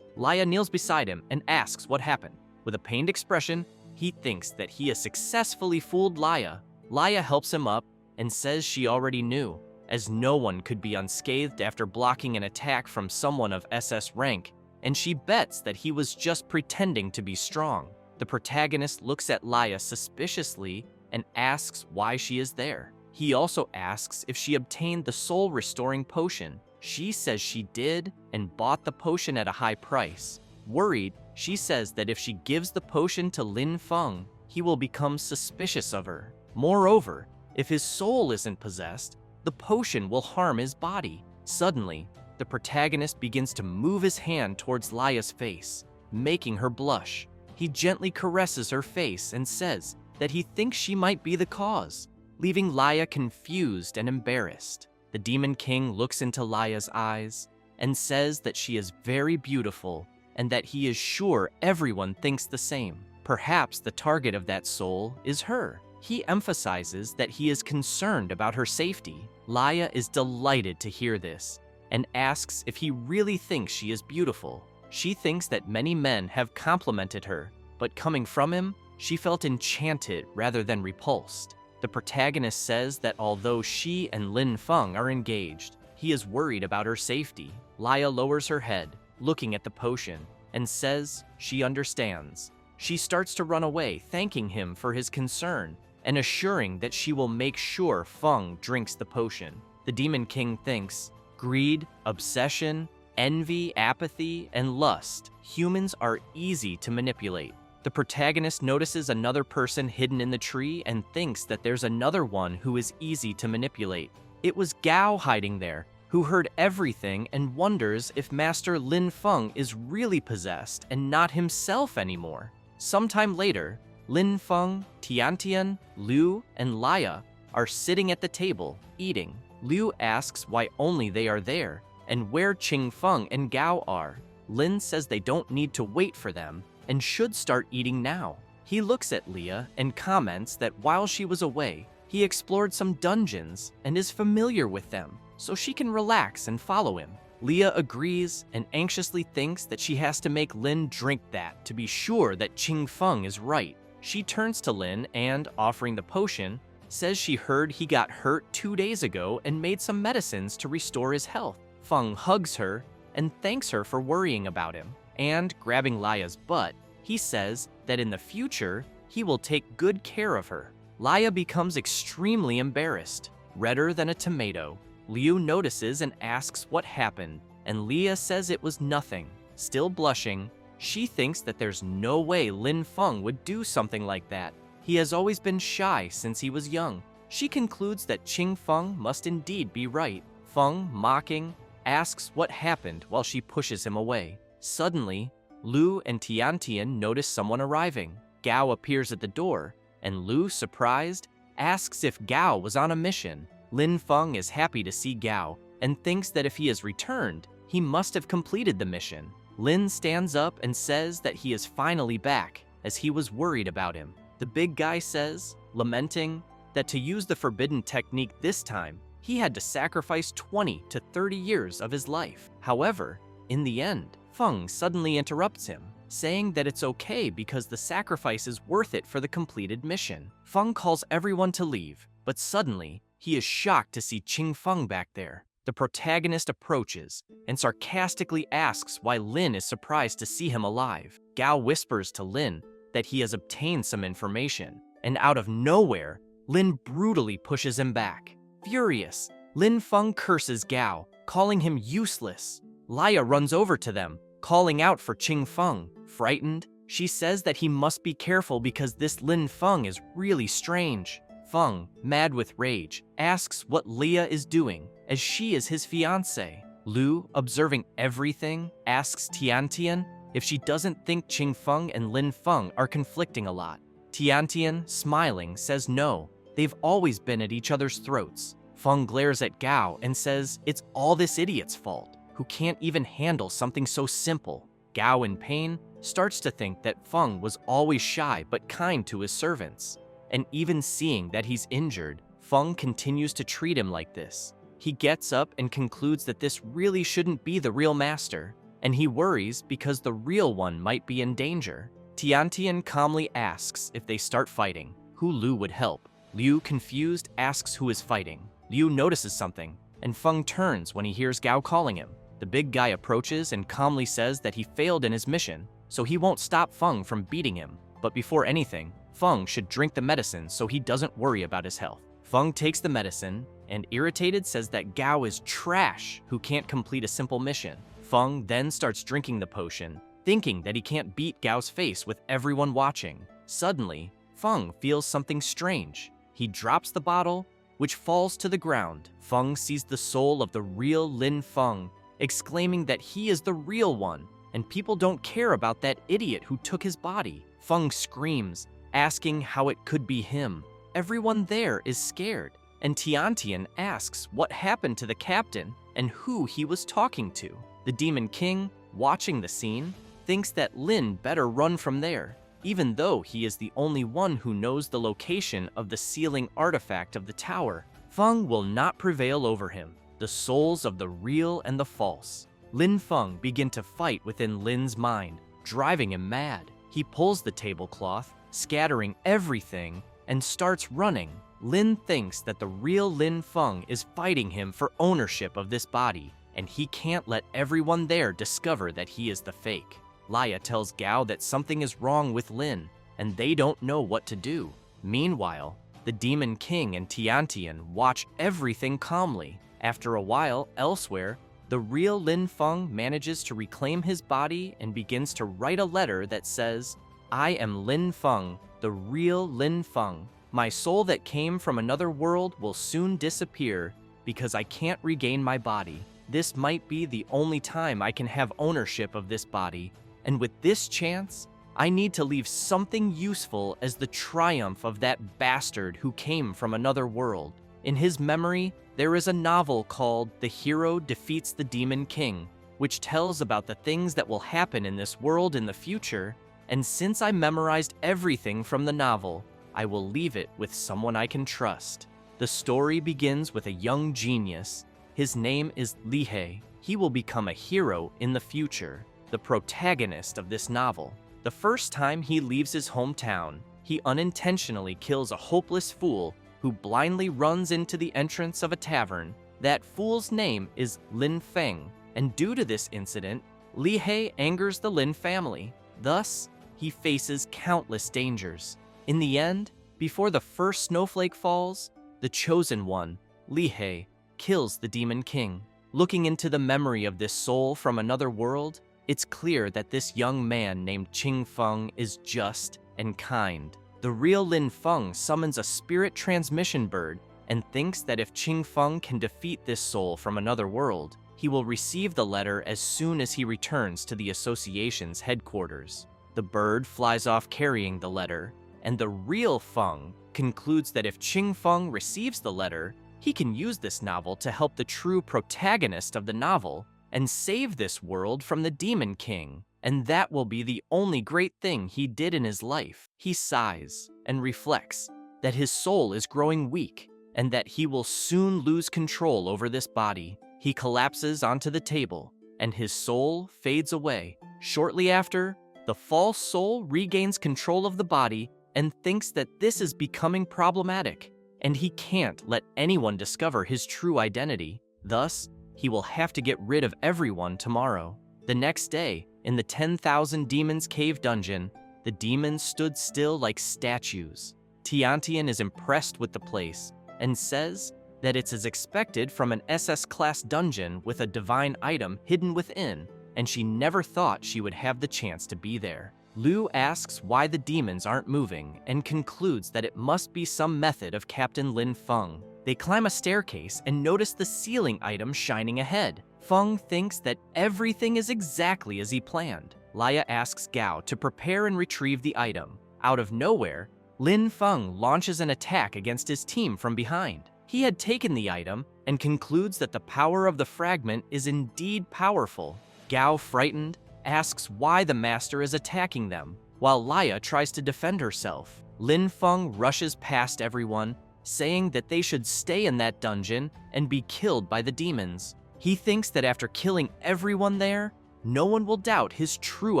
Leah kneels beside him and asks what happened. With a pained expression, he thinks that he has successfully fooled Leah. Leah helps him up and says she already knew, as no one could be unscathed after blocking an attack from someone of SS rank, and she bets that he was just pretending to be strong. The protagonist looks at Leah suspiciously and asks why she is there. He also asks if she obtained the soul-restoring potion. She says she did and bought the potion at a high price. Worried, she says that if she gives the potion to Lin Feng, he will become suspicious of her. Moreover, if his soul isn't possessed, the potion will harm his body. Suddenly, the protagonist begins to move his hand towards Leah's face, making her blush. He gently caresses her face and says that he thinks she might be the cause, leaving Leah confused and embarrassed. The Demon King looks into Leah's eyes and says that she is very beautiful and that he is sure everyone thinks the same. Perhaps the target of that soul is her. He emphasizes that he is concerned about her safety. Leah is delighted to hear this and asks if he really thinks she is beautiful. She thinks that many men have complimented her, but coming from him, she felt enchanted rather than repulsed. The protagonist says that although she and Lin Feng are engaged, he is worried about her safety. Leah lowers her head, looking at the potion, and says she understands. She starts to run away, thanking him for his concern and assuring that she will make sure Feng drinks the potion. The Demon King thinks greed, obsession, envy, apathy, and lust. Humans are easy to manipulate. The protagonist notices another person hidden in the tree and thinks that there's another one who is easy to manipulate. It was Gao hiding there, who heard everything and wonders if Master Lin Feng is really possessed and not himself anymore. Sometime later, Lin Feng, Tiantian, Liu, and Leah are sitting at the table, eating. Liu asks why only they are there and where Qingfeng and Gao are. Lin says they don't need to wait for them and should start eating now. He looks at Leah and comments that while she was away, he explored some dungeons and is familiar with them, so she can relax and follow him. Leah agrees and anxiously thinks that she has to make Lin drink that to be sure that Qingfeng is right. She turns to Lin and, offering the potion, says she heard he got hurt 2 days ago and made some medicines to restore his health. Feng hugs her and thanks her for worrying about him. And, grabbing Leah's butt, he says that in the future, he will take good care of her. Leah becomes extremely embarrassed, redder than a tomato. Liu notices and asks what happened, and Leah says it was nothing. Still blushing, she thinks that there's no way Lin Feng would do something like that. He has always been shy since he was young. She concludes that Qingfeng must indeed be right. Feng, mocking, asks what happened while she pushes him away. Suddenly, Liu and Tiantian notice someone arriving. Gao appears at the door, and Liu, surprised, asks if Gao was on a mission. Lin Feng is happy to see Gao and thinks that if he has returned, he must have completed the mission. Lin stands up and says that he is finally back, as he was worried about him. The big guy says, lamenting, that to use the forbidden technique this time, he had to sacrifice 20 to 30 years of his life. However, in the end, Feng suddenly interrupts him, saying that it's okay because the sacrifice is worth it for the completed mission. Feng calls everyone to leave, but suddenly, he is shocked to see Qingfeng back there. The protagonist approaches and sarcastically asks why Lin is surprised to see him alive. Gao whispers to Lin that he has obtained some information, and out of nowhere, Lin brutally pushes him back. Furious, Lin Feng curses Gao, calling him useless. Leah runs over to them, calling out for Qingfeng. Frightened, she says that he must be careful because this Lin Feng is really strange. Feng, mad with rage, asks what Leah is doing, as she is his fiancée. Liu, observing everything, asks Tiantian if she doesn't think Qing Feng and Lin Feng are conflicting a lot. Tiantian, smiling, says no, they've always been at each other's throats. Feng glares at Gao and says it's all this idiot's fault, who can't even handle something so simple. Gao, in pain, starts to think that Feng was always shy but kind to his servants. And even seeing that he's injured, Feng continues to treat him like this. He gets up and concludes that this really shouldn't be the real master, and he worries because the real one might be in danger. Tiantian calmly asks if they start fighting, who Liu would help. Liu, confused, asks who is fighting. Liu notices something, and Feng turns when he hears Gao calling him. The big guy approaches and calmly says that he failed in his mission, so he won't stop Feng from beating him. But before anything, Feng should drink the medicine so he doesn't worry about his health. Feng takes the medicine, and irritated says that Gao is trash who can't complete a simple mission. Feng then starts drinking the potion, thinking that he can't beat Gao's face with everyone watching. Suddenly, Feng feels something strange. He drops the bottle, which falls to the ground. Feng sees the soul of the real Lin Feng, exclaiming that he is the real one, and people don't care about that idiot who took his body. Feng screams, asking how it could be him. Everyone there is scared, and Tiantian asks what happened to the captain and who he was talking to. The Demon King, watching the scene, thinks that Lin better run from there, even though he is the only one who knows the location of the sealing artifact of the tower. Feng will not prevail over him. The souls of the real and the false. Lin Feng begin to fight within Lin's mind, driving him mad. He pulls the tablecloth, scattering everything, and starts running. Lin thinks that the real Lin Feng is fighting him for ownership of this body, and he can't let everyone there discover that he is the fake. Laya tells Gao that something is wrong with Lin, and they don't know what to do. Meanwhile, the Demon King and Tiantian watch everything calmly. After a while, elsewhere, the real Lin Feng manages to reclaim his body and begins to write a letter that says, "I am Lin Feng, the real Lin Feng. My soul that came from another world will soon disappear because I can't regain my body. This might be the only time I can have ownership of this body, and with this chance, I need to leave something useful as the triumph of that bastard who came from another world." In his memory, there is a novel called The Hero Defeats the Demon King, which tells about the things that will happen in this world in the future, and since I memorized everything from the novel, I will leave it with someone I can trust. The story begins with a young genius. His name is Li He. He will become a hero in the future, the protagonist of this novel. The first time he leaves his hometown, he unintentionally kills a hopeless fool who blindly runs into the entrance of a tavern. That fool's name is Lin Feng, and due to this incident, Li He angers the Lin family. Thus, he faces countless dangers. In the end, before the first snowflake falls, the chosen one, Li He, kills the Demon King. Looking into the memory of this soul from another world, it's clear that this young man named Qing Feng is just and kind. The real Lin Feng summons a spirit transmission bird and thinks that if Qing Feng can defeat this soul from another world, he will receive the letter as soon as he returns to the association's headquarters. The bird flies off carrying the letter, and the real Feng concludes that if Qing Feng receives the letter, he can use this novel to help the true protagonist of the novel and save this world from the Demon King. And that will be the only great thing he did in his life. He sighs and reflects that his soul is growing weak and that he will soon lose control over this body. He collapses onto the table and his soul fades away. Shortly after, the false soul regains control of the body and thinks that this is becoming problematic, and he can't let anyone discover his true identity. Thus, he will have to get rid of everyone tomorrow. The next day, in the 10,000 Demons Cave dungeon, the demons stood still like statues. Tiantian is impressed with the place and says that it's as expected from an SS-class dungeon with a divine item hidden within, and she never thought she would have the chance to be there. Liu asks why the demons aren't moving and concludes that it must be some method of Captain Lin Feng. They climb a staircase and notice the sealing item shining ahead. Feng thinks that everything is exactly as he planned. Laya asks Gao to prepare and retrieve the item. Out of nowhere, Lin Feng launches an attack against his team from behind. He had taken the item and concludes that the power of the fragment is indeed powerful. Gao, frightened, asks why the master is attacking them, while Laya tries to defend herself. Lin Feng rushes past everyone, saying that they should stay in that dungeon and be killed by the demons. He thinks that after killing everyone there, no one will doubt his true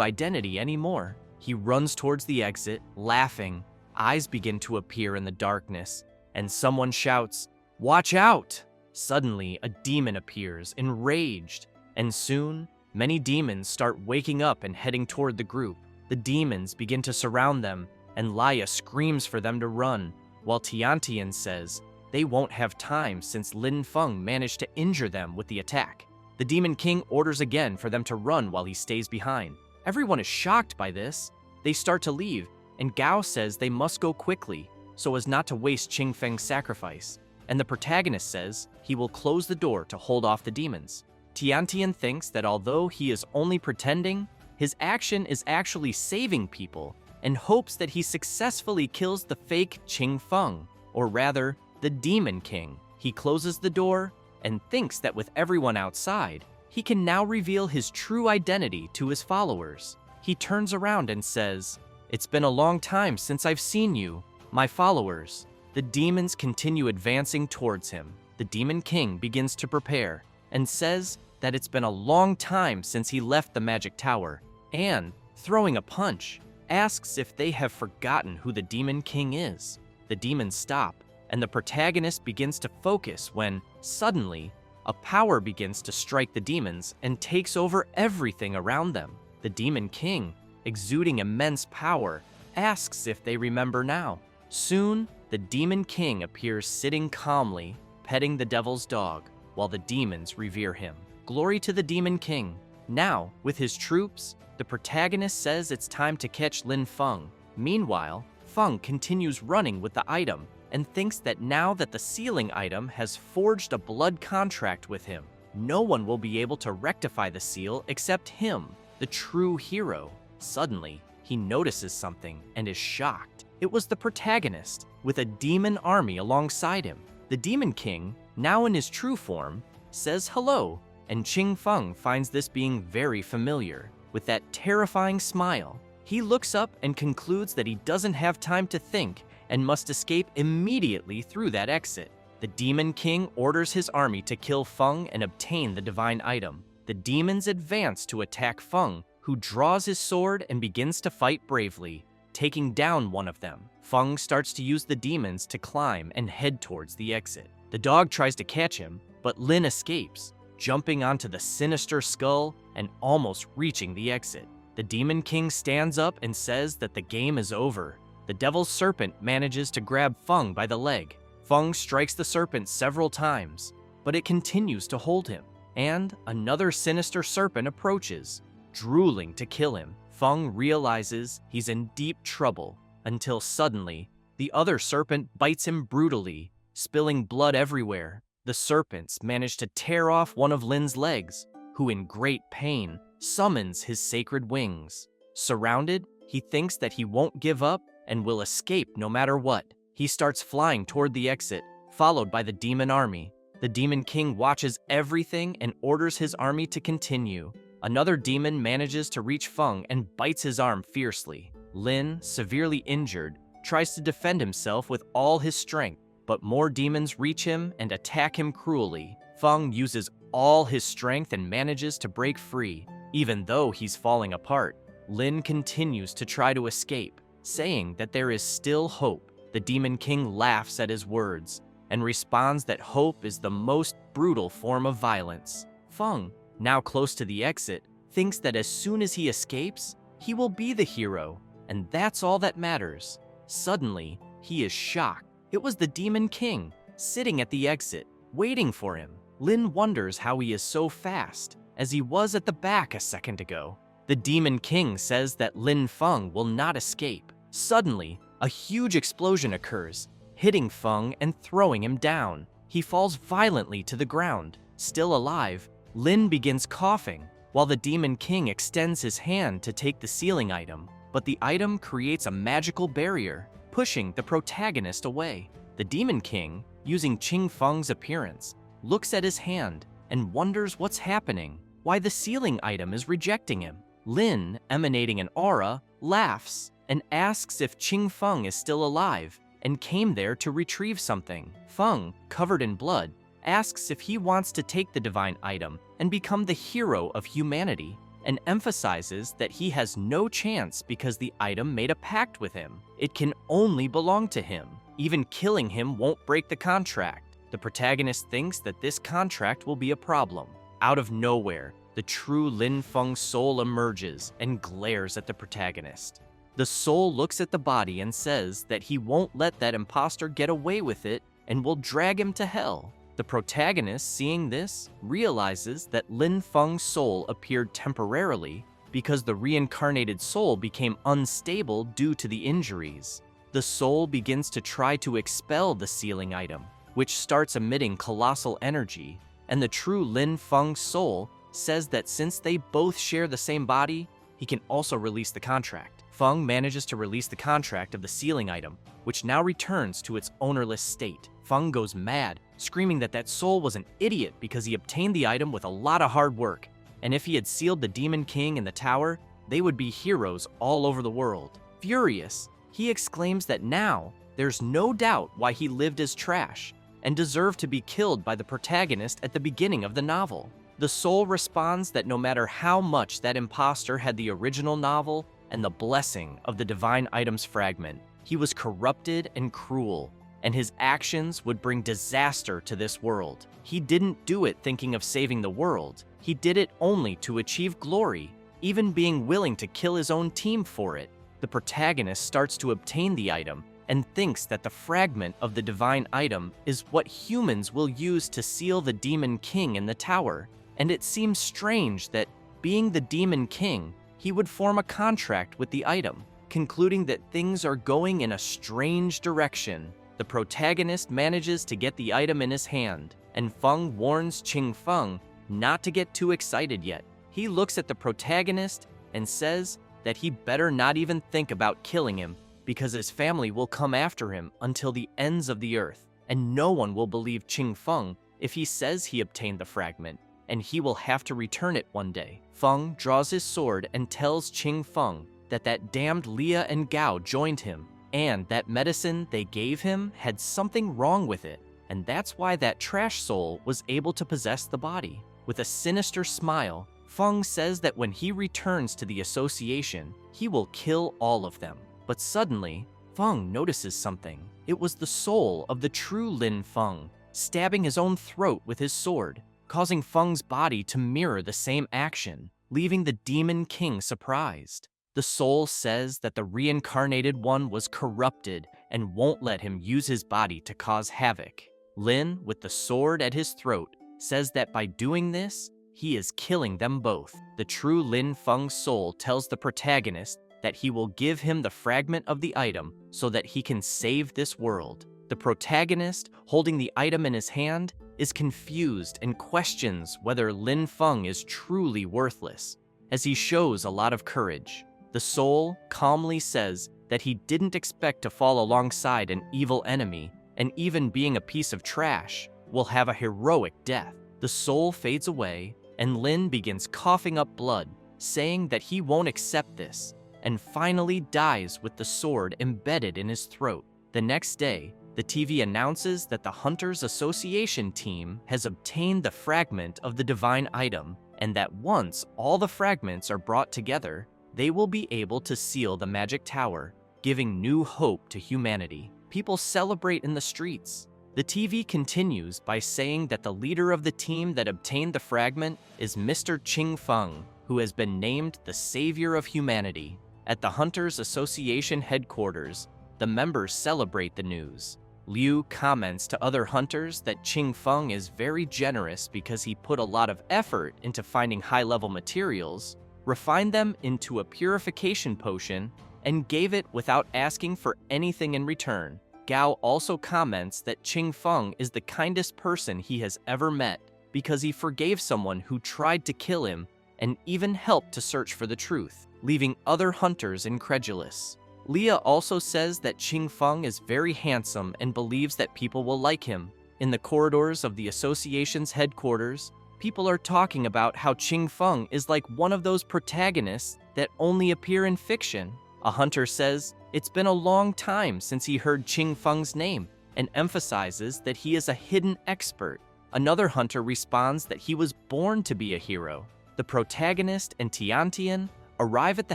identity anymore. He runs towards the exit, laughing. Eyes begin to appear in the darkness, and someone shouts, "Watch out!" Suddenly, a demon appears, enraged, and soon, many demons start waking up and heading toward the group. The demons begin to surround them, and Laya screams for them to run, while Tiantian says they won't have time since Lin Feng managed to injure them with the attack. The Demon King orders again for them to run while he stays behind. Everyone is shocked by this. They start to leave, and Gao says they must go quickly so as not to waste Qingfeng's sacrifice. And the protagonist says he will close the door to hold off the demons. Tiantian thinks that although he is only pretending, his action is actually saving people, and hopes that he successfully kills the fake Qingfeng, or rather, the Demon King. He closes the door and thinks that with everyone outside, he can now reveal his true identity to his followers. He turns around and says, "It's been a long time since I've seen you, my followers." The demons continue advancing towards him. The Demon King begins to prepare and says that it's been a long time since he left the magic tower, and, throwing a punch, asks if they have forgotten who the Demon King is. The demons stop, and the protagonist begins to focus when, suddenly, a power begins to strike the demons and takes over everything around them. The Demon King, exuding immense power, asks if they remember now. Soon, the Demon King appears sitting calmly, petting the devil's dog, while the demons revere him. Glory to the Demon King. Now, with his troops, the protagonist says it's time to catch Lin Feng. Meanwhile, Feng continues running with the item and thinks that now that the sealing item has forged a blood contract with him, no one will be able to rectify the seal except him, the true hero. Suddenly, he notices something and is shocked. It was the protagonist, with a demon army alongside him. The Demon King, now in his true form, says hello, and Qingfeng finds this being very familiar. With that terrifying smile, he looks up and concludes that he doesn't have time to think and must escape immediately through that exit. The Demon King orders his army to kill Feng and obtain the divine item. The demons advance to attack Feng, who draws his sword and begins to fight bravely, taking down one of them. Feng starts to use the demons to climb and head towards the exit. The dog tries to catch him, but Lin escapes, jumping onto the sinister skull and almost reaching the exit. The Demon King stands up and says that the game is over. The devil's serpent manages to grab Feng by the leg. Feng strikes the serpent several times, but it continues to hold him. And another sinister serpent approaches, drooling to kill him. Feng realizes he's in deep trouble until suddenly, the other serpent bites him brutally, spilling blood everywhere. The serpents manage to tear off one of Lin's legs, who in great pain summons his sacred wings. Surrounded, he thinks that he won't give up and will escape no matter what. He starts flying toward the exit, followed by the demon army. The Demon King watches everything and orders his army to continue. Another demon manages to reach Feng and bites his arm fiercely. Lin, severely injured, tries to defend himself with all his strength, but more demons reach him and attack him cruelly. Feng uses all his strength and manages to break free. Even though he's falling apart, Lin continues to try to escape, saying that there is still hope. The Demon King laughs at his words and responds that hope is the most brutal form of violence. Feng, now close to the exit, thinks that as soon as he escapes, he will be the hero, and that's all that matters. Suddenly, he is shocked. It was the Demon King, sitting at the exit, waiting for him. Lin wonders how he is so fast, as he was at the back a second ago. The Demon King says that Lin Feng will not escape. Suddenly, a huge explosion occurs, hitting Feng and throwing him down. He falls violently to the ground. Still alive, Lin begins coughing, while the Demon King extends his hand to take the sealing item, but the item creates a magical barrier, pushing the protagonist away. The Demon King, using Qing Feng's appearance, looks at his hand and wonders what's happening, why the sealing item is rejecting him. Lin, emanating an aura, laughs and asks if Qing Feng is still alive and came there to retrieve something. Feng, covered in blood, asks if he wants to take the divine item and become the hero of humanity, and emphasizes that he has no chance because the item made a pact with him. It can only belong to him. Even killing him won't break the contract. The protagonist thinks that this contract will be a problem. Out of nowhere, the true Lin Feng soul emerges and glares at the protagonist. The soul looks at the body and says that he won't let that imposter get away with it and will drag him to hell. The protagonist, seeing this, realizes that Lin Feng's soul appeared temporarily because the reincarnated soul became unstable due to the injuries. The soul begins to try to expel the sealing item, which starts emitting colossal energy, and the true Lin Feng soul says that since they both share the same body, he can also release the contract. Feng manages to release the contract of the sealing item, which now returns to its ownerless state. Feng goes mad, screaming that that soul was an idiot because he obtained the item with a lot of hard work, and if he had sealed the Demon King in the tower, they would be heroes all over the world. Furious, he exclaims that now there's no doubt why he lived as trash and deserved to be killed by the protagonist at the beginning of the novel. The soul responds that no matter how much that imposter had the original novel and the blessing of the divine item's fragment, he was corrupted and cruel, and his actions would bring disaster to this world. He didn't do it thinking of saving the world. He did it only to achieve glory, even being willing to kill his own team for it. The protagonist starts to obtain the item and thinks that the fragment of the divine item is what humans will use to seal the Demon King in the tower. And it seems strange that, being the Demon King, he would form a contract with the item. Concluding that things are going in a strange direction, the protagonist manages to get the item in his hand, and Feng warns Qing Feng not to get too excited yet. He looks at the protagonist and says that he better not even think about killing him because his family will come after him until the ends of the earth, and no one will believe Qing Feng if he says he obtained the fragment, and he will have to return it one day. Feng draws his sword and tells Qing Feng that that damned Leah and Gao joined him, and that medicine they gave him had something wrong with it, and that's why that trash soul was able to possess the body. With a sinister smile, Feng says that when he returns to the association, he will kill all of them. But suddenly, Feng notices something. It was the soul of the true Lin Feng, stabbing his own throat with his sword, causing Feng's body to mirror the same action, leaving the Demon King surprised. The soul says that the reincarnated one was corrupted and won't let him use his body to cause havoc. Lin, with the sword at his throat, says that by doing this, he is killing them both. The true Lin Feng soul tells the protagonist that he will give him the fragment of the item so that he can save this world. The protagonist, holding the item in his hand, is confused and questions whether Lin Feng is truly worthless, as he shows a lot of courage. The soul calmly says that he didn't expect to fall alongside an evil enemy, and even being a piece of trash, will have a heroic death. The soul fades away, and Lin begins coughing up blood, saying that he won't accept this, and finally dies with the sword embedded in his throat. The next day, the TV announces that the Hunters Association team has obtained the fragment of the divine item, and that once all the fragments are brought together, they will be able to seal the magic tower, giving new hope to humanity. People celebrate in the streets. The TV continues by saying that the leader of the team that obtained the fragment is Mr. Qing Feng, who has been named the savior of humanity. At the Hunters Association headquarters, the members celebrate the news. Liu comments to other hunters that Qing Feng is very generous because he put a lot of effort into finding high-level materials, refined them into a purification potion, and gave it without asking for anything in return. Gao also comments that Qing Feng is the kindest person he has ever met because he forgave someone who tried to kill him and even helped to search for the truth, leaving other hunters incredulous. Leah also says that Qing Feng is very handsome and believes that people will like him. In the corridors of the association's headquarters, people are talking about how Qing Feng is like one of those protagonists that only appear in fiction. A hunter says it's been a long time since he heard Qing Feng's name and emphasizes that he is a hidden expert. Another hunter responds that he was born to be a hero. The protagonist and Tiantian arrive at the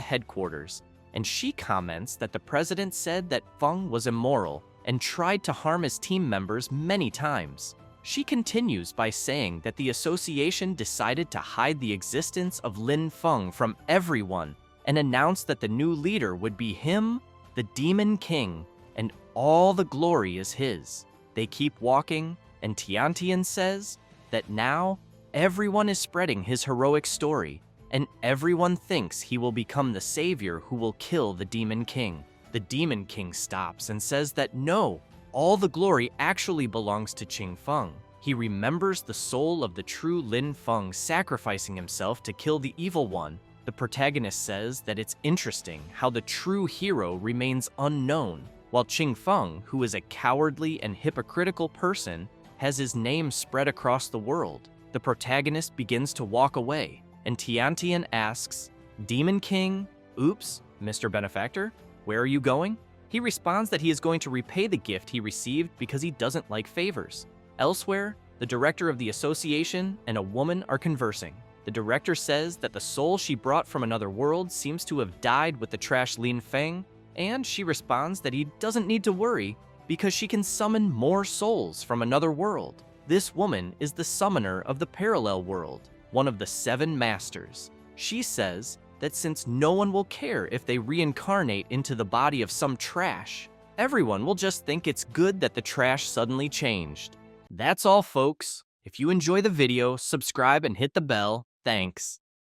headquarters, and she comments that the president said that Feng was immoral and tried to harm his team members many times. She continues by saying that the association decided to hide the existence of Lin Feng from everyone and announced that the new leader would be him, the Demon King, and all the glory is his. They keep walking, and Tiantian says that now everyone is spreading his heroic story, and everyone thinks he will become the savior who will kill the Demon King. The Demon King stops and says that no, all the glory actually belongs to Qing Feng. He remembers the soul of the true Lin Feng sacrificing himself to kill the evil one. The protagonist says that it's interesting how the true hero remains unknown, while Qing Feng, who is a cowardly and hypocritical person, has his name spread across the world. The protagonist begins to walk away, and Tiantian asks, "Demon King? Oops, Mr. Benefactor, where are you going?" He responds that he is going to repay the gift he received because he doesn't like favors. Elsewhere, the director of the association and a woman are conversing. The director says that the soul she brought from another world seems to have died with the trash Lin Feng, and she responds that he doesn't need to worry because she can summon more souls from another world. This woman is the summoner of the parallel world, one of the 7 masters. She says that since no one will care if they reincarnate into the body of some trash, everyone will just think it's good that the trash suddenly changed. That's all, folks. If you enjoy the video, subscribe and hit the bell. Thanks.